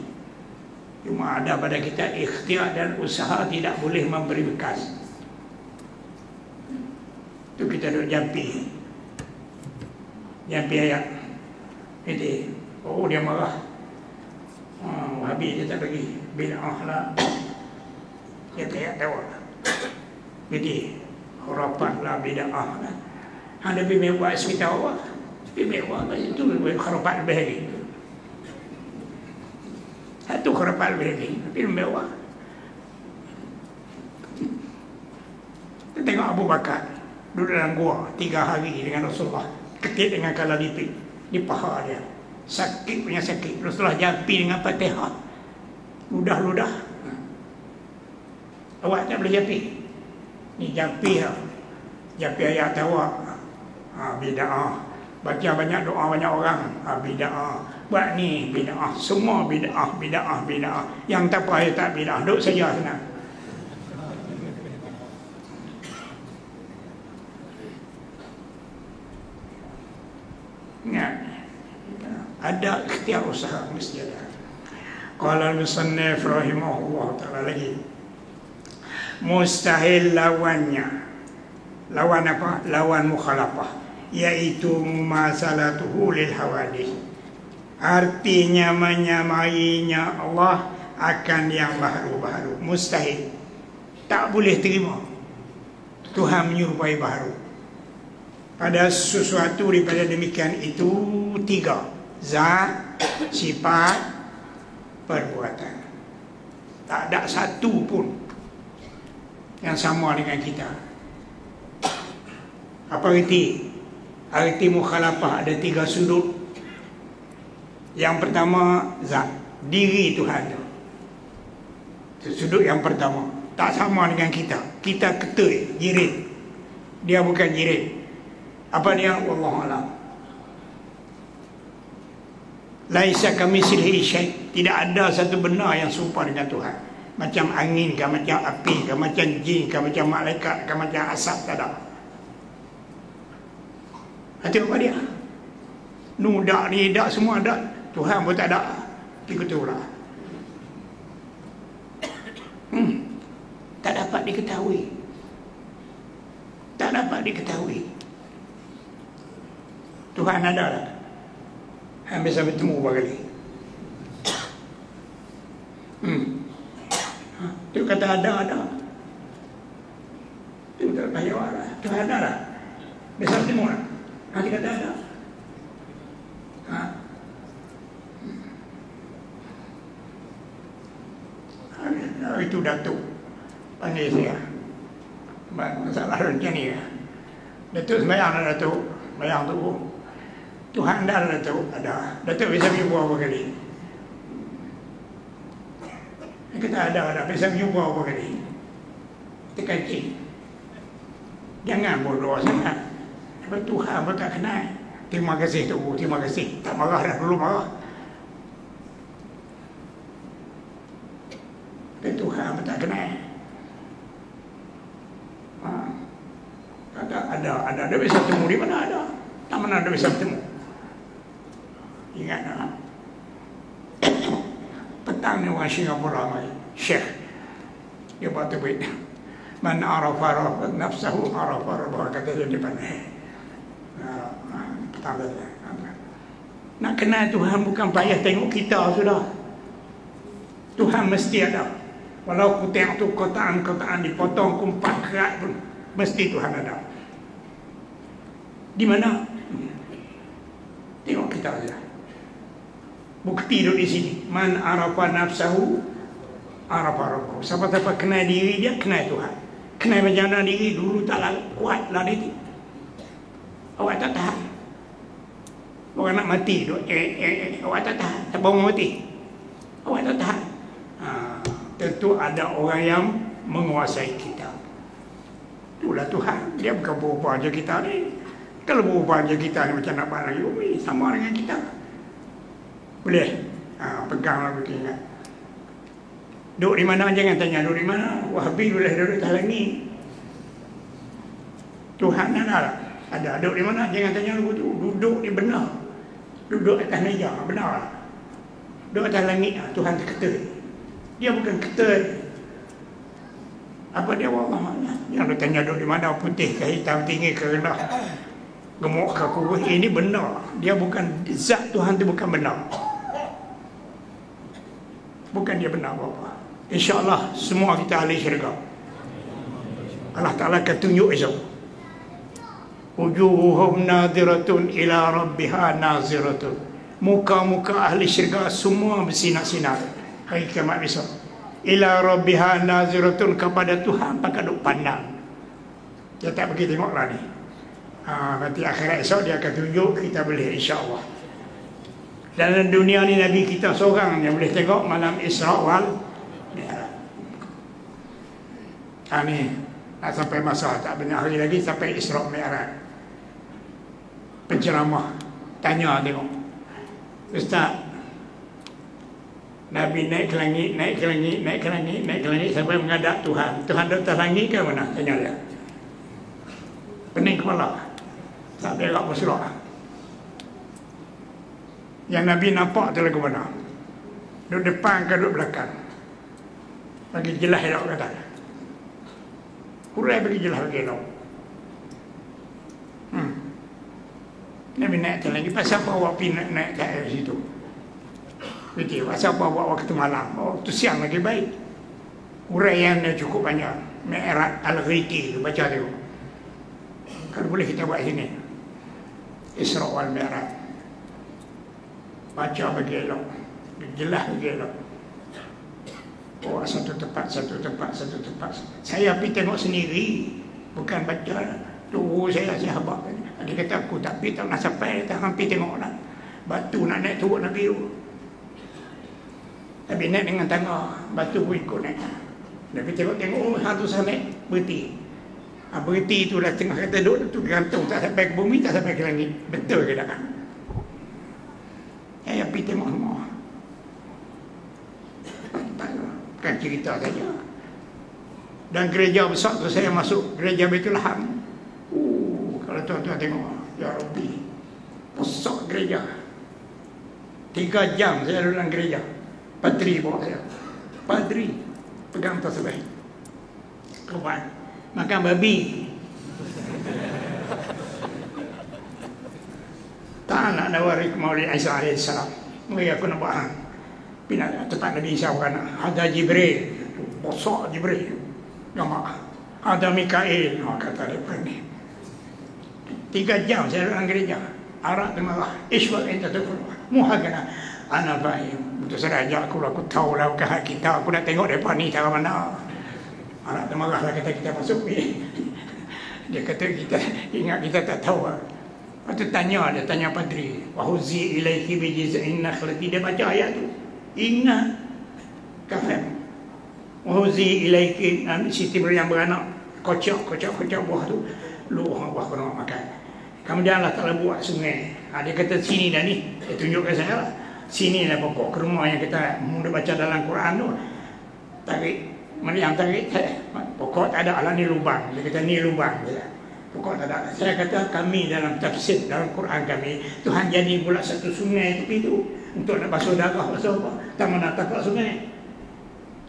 Cuma ada pada kita ikhtiar dan usaha, tidak boleh memberi bekas. Itu kita duduk jampi ayat. Jadi, oh dia marah. Wahabi dia tak bagi bid'ah lah. Dia tak tahu. Jadi, khurafat lah, bid'ah lah. Ada lebih mewah sekitar Allah. Lebih mewah itu khurafat lebih lagi. Satu khurafat lebih lagi. Tapi mewah. Kita tengok Abu Bakar duduk dalam gua 3 hari dengan Rasulullah. Ketik dengan kala lipik di paha dia. Sakit punya sakit. Rasulullah jampi dengan Fatihah. Ludah-ludah. Awak tak boleh jampi. Ni jampi lah. Jampi ayat tawak. Bid'ah. Baca banyak doa banyak orang. Bid'ah. Buat ni bid'ah. Semua bid'ah. Yang tak payah tak bid'ah. Duduk saja senang. Ingat, ada ikhtiar usaha mesti ada. Qala al-musannif rahimahullah ta'ala lagi, mustahil lawannya. Lawan apa? Lawan mukhalafah, yaitu mumasalatuhu lil hawadith. Artinya menyamainya Allah akan yang baharu-baharu. Mustahil. Tak boleh terima Tuhan menyerupai baharu. Pada sesuatu daripada demikian itu 3. Zat, sifat, perbuatan. Tak ada satu pun yang sama dengan kita. Apa arti? Arti mukhalafah ada 3 sudut. Yang pertama, zat, diri Tuhan tu. Sudut yang pertama, tak sama dengan kita. Kita ketui, jirit. Dia bukan jirit. Apa dia? Wallahu a'lam. Laisa kamitslihi syai'. Tidak ada satu benda yang serupa dengan Tuhan. Macam angin ke, macam api ke, macam jin ke, macam malaikat ke, macam asap, tak ada. Tengok apa dia? Nudak ni, dak semua dak. Tuhan pun tak ada. Ikut tu lah. Tak dapat diketahui. Tak dapat diketahui. Tuhan ada tak? Hampir sampai bertemu berapa kali. Dia kata ada. Itu tak payah lah. Tuhan ada tak? Bisa bertemu tak? Nanti kata ada. Itu Datuk panggil saya. Masalah macam ni. Datuk sembahyang lah Datuk. Sembahyang tu. Tuhan dah Datuk ada. Datuk bisa berjumpa berapa kali? Dia kata ada. Bisa berjumpa berapa kali? Kita kancing. Jangan bodoh sangat. Sebab Tuhan pun tak kenal. Terima kasih tu. Terima kasih. Tak marah dah. Dulu marah. Dan Tuhan pun tak kenal. Ada. Dia bisa bertemu di mana ada. Tak mana dia bisa bertemu. Ingat tak? Petang ni orang Singapura mai. Syekh. Dia buat tweet. Man arafa nafsahu arafa rabbahu, kata dia depan. Petang dia. Nak kenal Tuhan bukan payah tengok kita sudah. Tuhan mesti ada. Walau kuteng tu kotaan dipotong kumpat kerat pun mesti Tuhan ada. Di mana? Tengok kita saja. Bukti duduk di sini. Man arafa nafsahu arafa rabbahu. Siapa-siapa kenal diri dia, kenal Tuhan. Kenal macam mana diri dulu tak kuat lari. Awak tak tahan. Orang nak mati duk awak tak tahan, tak bawa mati. Awak tak tahan. Tentu ada orang yang menguasai kita. Itulah Tuhan. Dia bukan berubah je kita ni. Kalau berubah je kita ni macam nak barang Umi, sama dengan kita. Boleh? Peganglah betul ingat. Duduk di mana jangan tanya duduk di mana. Wahabi boleh duduk atas langit. Tuhan ada duduk di mana jangan tanya duduk di benar. Duduk atas meja, benar. Duduk atas langit, Tuhan kata. Dia bukan kata. Apa dia Allah? Yang dia tanya duduk di mana, putih ke hitam, tinggi ke rendah, gemuk ke kurus, ini benar. Dia bukan, zat Tuhan itu bukan benar. Bukan dia benar apa-apa. InsyaAllah semua kita ahli syurga. Allah Ta'ala akan tunjuk esok. Wujuhum nadhiratun ila rabbiha naziratun. Muka-muka ahli syurga semua bersinar-sinar hari kiamat besok. Ila rabbiha naziratun, kepada Tuhan pakai duk pandang. Dia tak pergi tengoklah ni. Nanti akhirat esok dia akan tunjuk, kita boleh insya-Allah. Dalam dunia ni Nabi kita seorang yang boleh tengok malam Isra wal Mi'raj. Ni nak sampai masa tak banyak hari lagi sampai Isra Mi'raj. Penceramah tanya tengok, Ustaz, Nabi naik ke langit, naik ke langit, naik ke langit, naik ke langit sampai menghadap Tuhan. Tuhan di atas langit ke mana? Tanya dia. Pening kepala. Tak berak bersurah. Yang Nabi nampak tu lagu mana? Duduk depan ke duduk belakang? Bagi jelas elok kata. Hurai bagi jelas bagi elok. Nabi naik atas lagi. Pasal apa awak pergi naik ke air situ? Betul. Pasal apa awak waktu malam? Waktu siang lagi baik. Uraiannya cukup banyak. Mi'raj Al-Ghiqi tu baca tu. Kalau boleh kita buat sini. Isra wal Mi'raj. Baca bagi elok. Jelas bagi elok. Oh, satu tempat. Saya pergi tengok sendiri. Bukan baca. Tunggu saya sahabat. Dia kata aku tak pergi, tak nak sampai. Tak hampir tengok nak. Batu nak naik turun nak biru. Tapi naik dengan tangga. Batu pun ikut naik. Tapi tengok hantu sana naik. Berhenti. Berhenti tu dah tengah kata duduk tu gantung. Tak sampai ke bumi, tak sampai ke langit. Betul ke tak? Saya pergi tengok semua. Bukan cerita saja. Dan gereja besar tu saya masuk gereja Baitulaham. Kalau tuan-tuan tengok, ya Rabbi, besar gereja. 3 jam saya duduk dalam gereja. Padri bawa saya. Padri pegang tasbih. Kawan makan babi. Tak nak nawari Maulid Isa AS. Mari aku nak buat pindah tempat Nabi Isa bukan. Ada Jibril, besar Jibril. Nama ada Mikail, kata dia ni. 3 jam saya dalam gereja. Arak temarah. Ishwak enta tukul. Muhagana. Anak baik. Betul saya ajak aku tahu lah bukan hak kita. Aku nak tengok mereka ni cara mana. Arak temarah lah kata kita masuk. Dia kata kita ingat kita tak tahu. Lepas tu dia tanya padri. Wahuzi ilaiki bijiz'in nakhlati. Dia baca ayat tu. Ingat. Kafem. Wahuzi ilaiki. Siti yang beranak. Kocok buah tu. Luah buah kena makan. Kemudian Allah Ta'ala buat sungai. Dia kata sini dah ni. Dia tunjukkan saya lah. Sini lah pokok kerumah yang kita mula baca dalam Quran tu. Tarik. Yang tarik. Pokok tak ada lah ni lubang. Dia kata ni lubang. Pokok tak ada. Saya kata kami dalam tafsir dalam Quran kami. Tuhan jadi pula satu sungai tepi tu. Untuk nak basuh darah. Basuh apa. Tak mana tapak sungai.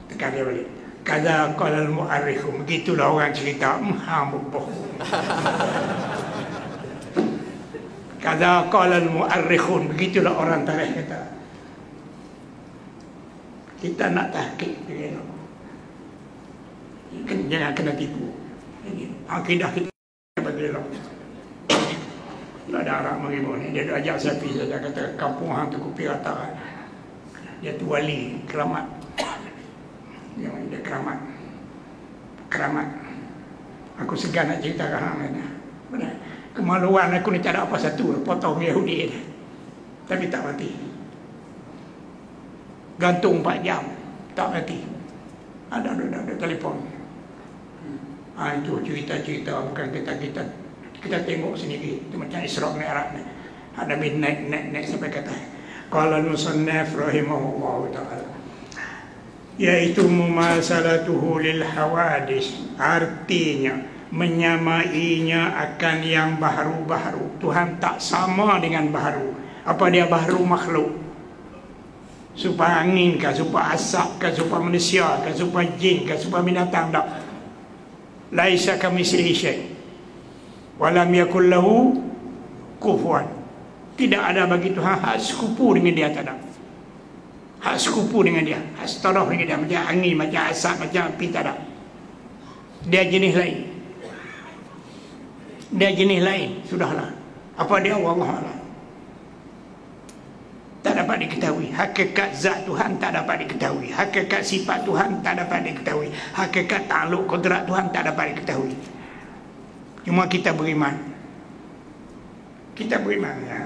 Tekan dia balik. Kaza qalal mu'arrikhum. Begitulah orang cerita. Bohong. Kaza qalal mu'arrikhun. Begitulah orang tarikh kata. Kita nak tahqiq. Jangan kena tipu. Akidah kita bagi elok. Tak ada Arab mengibu ni. Dia ajak saya pergi saja. Kata kampung hang tu Kupi Rata. Dia tu wali keramat. Dia keramat. Aku segan nak ceritakan hang ni. Kemaluan aku ni tak ada apa satu. Potong Yahudi ni. tapi tak mati. Gantung 4 jam, tak mati. Ada telefon. Itu cerita-cerita, bukan kita tengok sendiri. Itu macam Isra' Mi'raj ni. Ada naik sampai kata qala al-musannaf rahimahullah ta'ala, yaitu mumasalatuhu lil hawadis, artinya menyamainya akan yang baharu-baharu. Tuhan tak sama dengan baharu. Apa dia baharu makhluk? Supaya angin kah, supaya asap kah, supaya manusia kah, supaya jin kah, supaya binatang, tak. Laisa kamitslihi syai' wa lam yakul lahu kufuwan. Tidak ada bagi Tuhan hak sekupu dengan dia, tak ada. Hak sekupu dengan dia, hak setaraf dengan dia, macam angin, macam asap, macam api, tak ada. Dia jenis lain. Dia jenis lain, sudahlah. Apa dia, wallahualam. Tak dapat diketahui. Hakikat zat Tuhan tak dapat diketahui. Hakikat sifat Tuhan tak dapat diketahui. Hakikat takluk kodrat Tuhan tak dapat diketahui. Cuma kita beriman. Kita beriman, ya.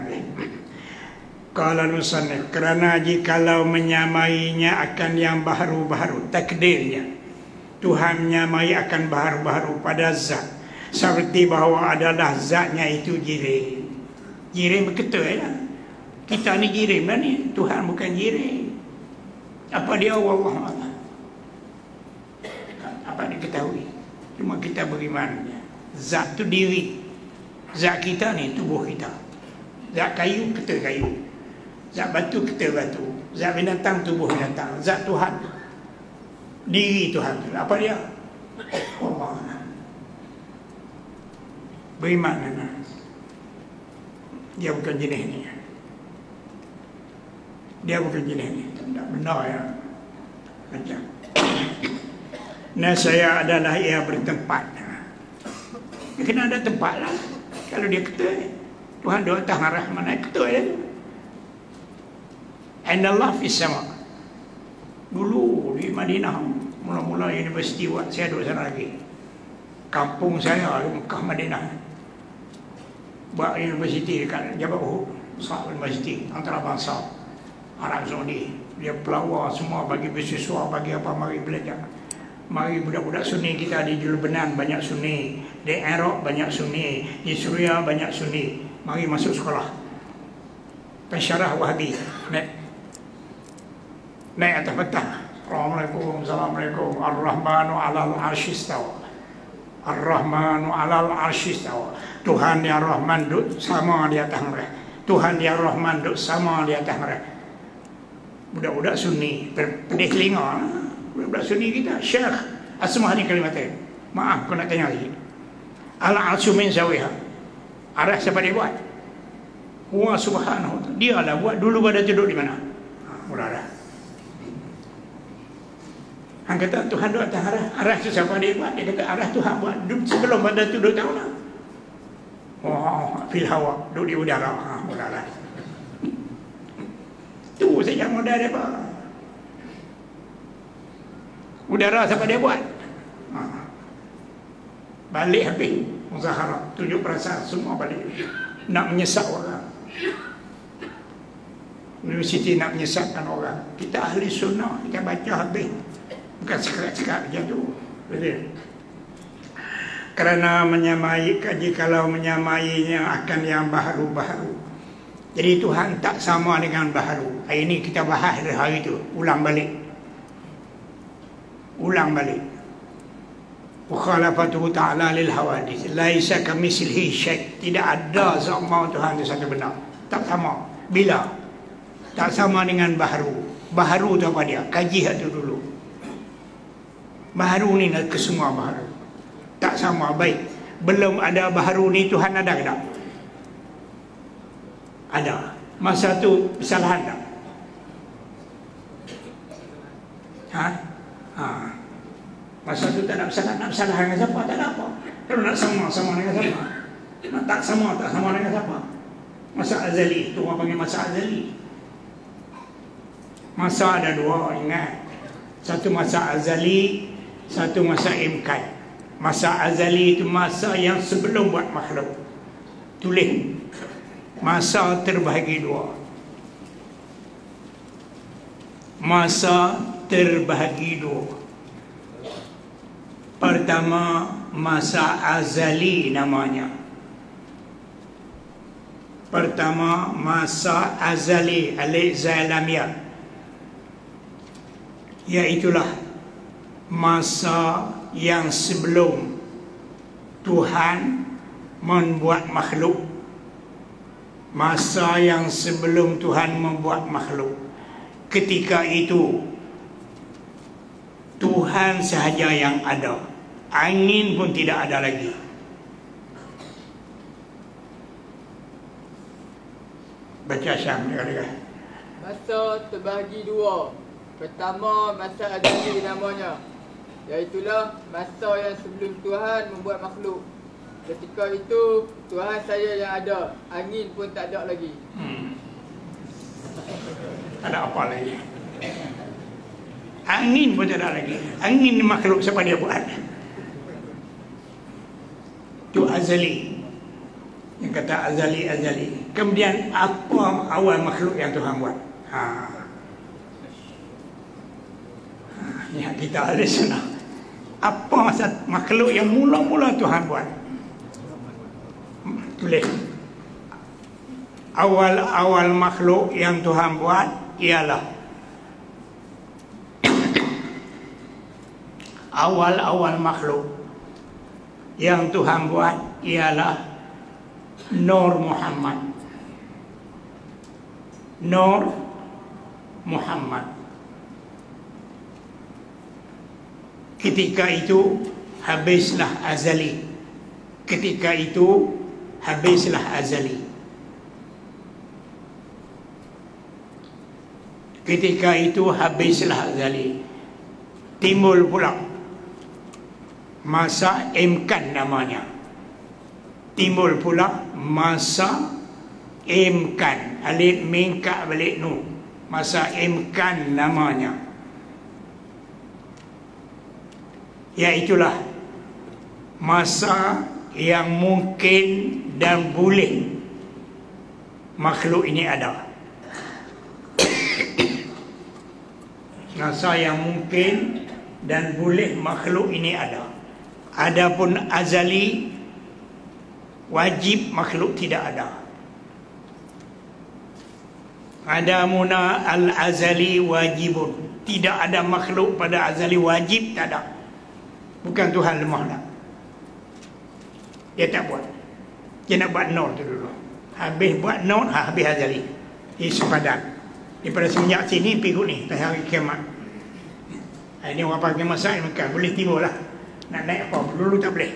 Qala al-musannif, kerana jikalau menyamainya akan yang baharu-baharu, takdirnya Tuhan menyamai akan baharu-baharu pada zat, seperti bahawa adalah zatnya itu jirim. Jirim betul ya. Kita ni jirim lah ni, Tuhan bukan jirim. Apa dia, wallahualam. Apa diketahui. Cuma kita beriman. Zat tu diri. Zat kita ni tubuh kita. Zat kayu, kita kayu. Zat batu, kita batu. Zat binatang, tubuh binatang. Zat Tuhan, diri Tuhan tu. Apa dia? Allah. Beriman. Dia bukan jenis ni. Dia bukan jenis ni. Tak benar ya. Macam nah, saya adalah ia bertempat. Dia kena ada tempat lah. Kalau dia kata Tuhan doa atas arah mana, kata dia tu. And Allah fis sama. Dulu di Madinah, mula-mula universiti buat, saya duduk sana lagi. Kampung saya di Mekah, Madinah. Buat universiti dekat Jabal Uhud, Besar Universiti Antarabangsa Arab Saudi. Dia pelawar semua, bagi beasiswa, bagi apa, mari belajar. Mari budak-budak Sunni kita di Lebanon banyak Sunni, di Iraq banyak Sunni, di Suria banyak Sunni. Mari masuk sekolah. Pensyarah Wahabi. Naik atas petang. Assalamualaikum. Ar-Rahmanu 'alal 'arsy istawa. Ar-Rahmanu 'alal 'arsy istawa. Tuhan yang Rahman duduk sama di atas mereka. Tuhan yang Rahman duduk sama di atas mereka. Budak-budak Sunni pedih telinga. Budak-budak Sunni kita, Syekh asmah ni kalimatin. Maaf, aku nak tanya lagi. Al-'arsyu min zawiha. Arah siapa dia buat? Allah Subhanahu wa ta'ala. Dia lah buat. Dulu pada duduk di mana? Mula dah. Han kata Tuhan duduk atas arah. Arah tu siapa dia buat? Dia kata arah Tuhan buat. Sebelum pada tu 2 tahun lah. Oh, fil hawa. Duduk di udara. Mula dah. Tu saja modal dia apa? Udara siapa dia buat? Balik habis muzaharah, tunjuk perasaan semua balik. Nak menyesat orang. Universiti nak menyesatkan orang. Kita ahli sunnah, kita baca habis. Bukan sekat-sekat macam tu. Betul. Kerana menyamai, jikalau menyamainya akan yang baharu-baharu. Jadi Tuhan tak sama dengan baharu. Hari ini kita bahas hari itu. Ulang balik. Ulang balik. Mukhalafatuhu ta'ala lil hawadis. Laisa kamitslihi syai'. Tidak ada sama Tuhan itu satu benar. Tak sama. Bila? Tak sama dengan baharu. Baharu tu apa dia? Kaji itu dulu. Baharu ni nak ke semua baharu. Tak sama. Baik. Belum ada baharu ni, Tuhan ada ke tak? Ada. Masa tu kesalahan tak? Masa tu tak nak bersalah dengan siapa, tak ada apa. Kalau nak sama dengan siapa. Nak tak sama dengan siapa. Masa azali, tu orang panggil masa azali. Masa ada 2, ingat. Satu masa azali, satu masa imkan. Masa azali itu masa yang sebelum buat makhluk. Tulis. Masa terbahagi 2. masa terbahagi dua. Pertama, masa azali namanya. Pertama, masa azali al-zalamiyah, iaitulah masa yang sebelum Tuhan membuat makhluk. Masa yang sebelum Tuhan membuat makhluk. Ketika itu Tuhan sahaja yang ada, angin pun tidak ada lagi. Baca Syam ni kali. Masa terbahagi dua. Pertama, masa azali namanya, iaitulah masa yang sebelum Tuhan membuat makhluk. Ketika itu Tuhan saja yang ada, angin pun tak ada lagi. Ada apa lagi? Angin pun tak ada lagi. Angin ni makhluk siapa dia buat? Itu azali. Yang kata azali. Kemudian apa awal makhluk yang Tuhan buat? Yang kita ada sana. Apa masa makhluk yang mula-mula Tuhan buat? Tulis. Awal makhluk yang Tuhan buat ialah awal makhluk yang Tuhan buat ialah Nur Muhammad. Nur Muhammad. Ketika itu habislah azali. Ketika itu habislah azali. Ketika itu habislah azali. Timbul pula masa imkan namanya. Timbul pula masa imkan. Alif min ka balik nu. Masa imkan namanya. Iaitulah masa yang mungkin dan boleh makhluk ini ada. Masa yang mungkin dan boleh makhluk ini ada. Adapun azali, wajib makhluk tidak ada. Adamuna al-azali wajibun. Tidak ada makhluk pada azali, wajib tak ada. Bukan Tuhan lemah nak. Dia tak buat. Dia nak buat nur tu dulu. Habis buat nur, habis azali. Dia sepadan. Daripada semenjak sini pergi ni, dah hari kiamat. Ini orang pakai masak makan, boleh timbul lah. Nak naik apa, dulu tak boleh.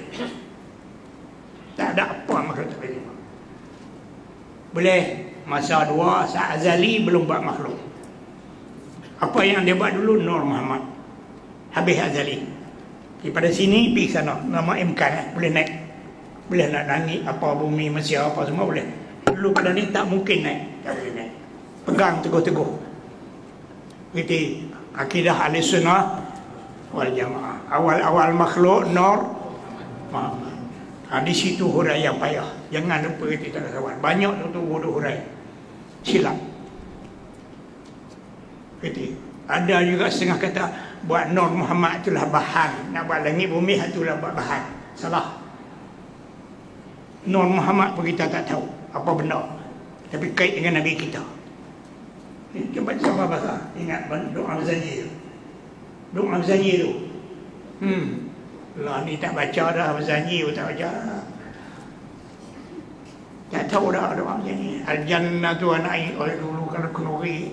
Tak ada apa makhluk tak boleh timbul. Boleh masa dua, saat azali belum buat makhluk. Apa yang dia buat dulu, Nur Muhammad. Habis azali. Daripada sini pergi sana, nama imkan, boleh naik. Boleh nak langit, apa bumi, Malaysia, apa semua boleh. Dulu pada ni tak mungkin naik, tak boleh naik. Pegang teguh-teguh. Itu akidah ahli sunnah wal jamaah. Awal-awal makhluk Nur Muhammad. Di situ hurai yang payah. Jangan lupa kita kawan. Banyak tu bodoh hurai. Silap. Itu. Ada juga setengah kata buat Nur Muhammad itulah bahan. Nak buat langit bumi itulah buat bahan. Salah. Nur Muhammad pun kita tak tahu apa benda. Tapi kait dengan Nabi kita. Cuba baca bahasa. Ingat doa Zanji tu. Doa Zanji tu. Lah ni tak baca dah Zanji tu, tak baca. Tak tahu dah doa Zanji. Al-jannatu anai oleh dulu kalau kenuri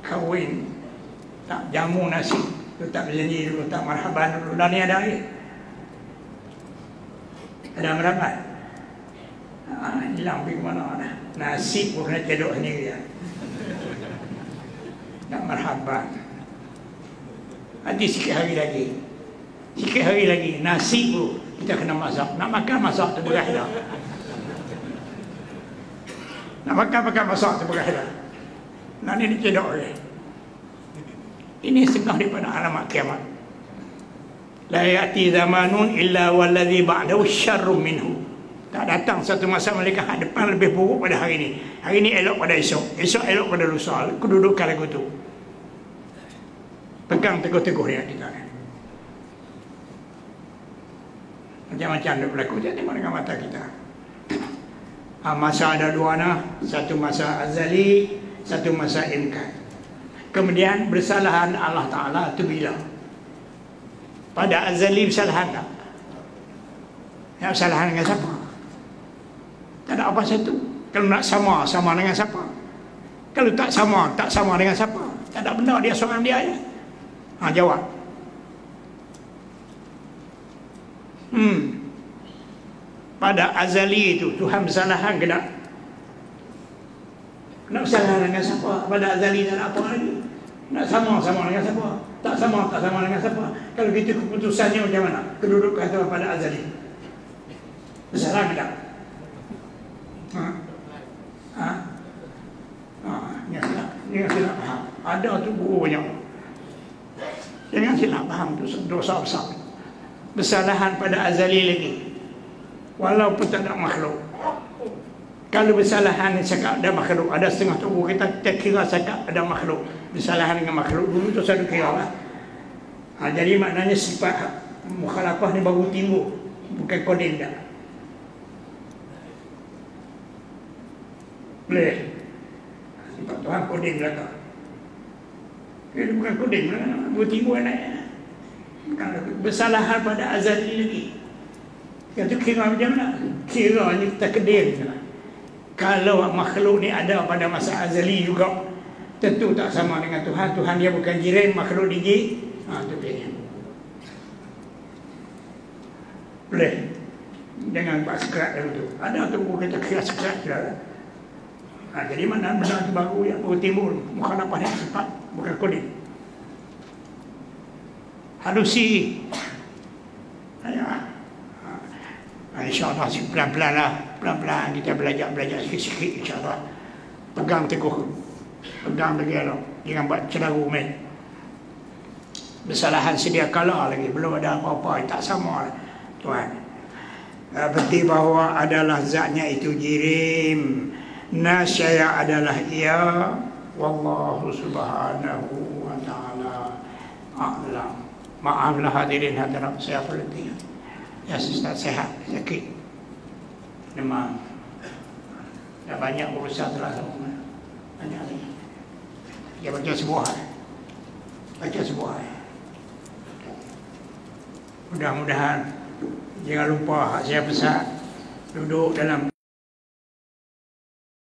kahwin tak jamu nasi tu, tak Zanji dulu, tak marhaban dulu. Dah ni ada air. Ada marhaban. Hilang pergi ke mana dah. Nasib pun kena cedok sendiri ya. Nak marhaban. Nanti sikit hari lagi. Sikit hari lagi. Nasi tu kita kena masak. Nak makan masak tu beras dah. Nak makan masak tu beras dah. Nak ni dicedok je. Ini setengah daripada alamat kiamat. La ya'ti zamanun illa walladhi ba'dahu syarrum minhu. Tak datang satu masa mereka depan lebih buruk pada hari ini. Hari ini elok pada esok. Esok elok pada lusa. Kedudukan lagu tu. Pegang teguh-teguh niat kita. Macam-macam dia berlaku. Kita tengok dengan mata kita. Masa ada dua nah, satu masa azali, satu masa imkan. Kemudian bersalahan Allah Ta'ala itu bila? Pada azali bersalahan tak? Yang bersalahan dengan siapa? Tak ada apa satu. Kalau nak sama, sama dengan siapa? Kalau tak sama dengan siapa? Tak ada benda, dia seorang dia aja. Jawab. Pada azali itu Tuhan bersalahan ke tak? Nak bersalahan dengan siapa? Pada azali dan apa lagi? Nak sama dengan siapa? Tak sama dengan siapa? Kalau begitu keputusannya macam mana? Kedudukan Tuhan pada azali. Bersalahan ke tak? Jangan silap faham. Ada tu guru banyak. Jangan silap faham tu dosa besar. Bersalahan pada azali lagi. Walaupun tak ada makhluk. Kalau bersalahan cakap ada makhluk, ada setengah tubuh kita kira cakap ada makhluk. Bersalahan dengan makhluk dulu tu satu kira lah. Jadi maknanya sifat mukhalafah ni baru timbul, bukan kodim dah. Boleh. Sifat Tuhan kodim belakang. Ini bukan kodim lah, baru timbul naik. Bersalahan pada azali lagi. Itu kira macam mana? Kira ni takdir. Kalau makhluk ni ada pada masa azali juga, tentu tak sama dengan Tuhan. Tuhan dia bukan jiran makhluk digi. Itu dia. Boleh. Jangan buat sekerat dulu tu. Ada tu kita kira sekerat je. Jadi mana benda tu baru yang baru timbul. Mukhalafah yang cepat, bukan kodim. Halusi. InsyaAllah pelan-pelan lah. Pelan-pelan kita belajar sikit-sikit insyaAllah. Pegang teguh. Pegang lagi lah. Jangan buat celaru main. Bersalahan sedia kala lagi. Belum ada apa-apa. Tak sama lah Tuhan. Berarti bahawa adalah zatnya itu jirim. Nasyaya adalah ia. Wallahu subhanahu wa ta'ala a'lam. Maaflah hadirin hadirat saya berhenti. Ya Ustaz sehat, sakit, demam. Dah banyak urusan telah sama. Banyak lagi. Dia baca sebuah. Mudah-mudahan jangan lupa hak saya pesan. Duduk dalam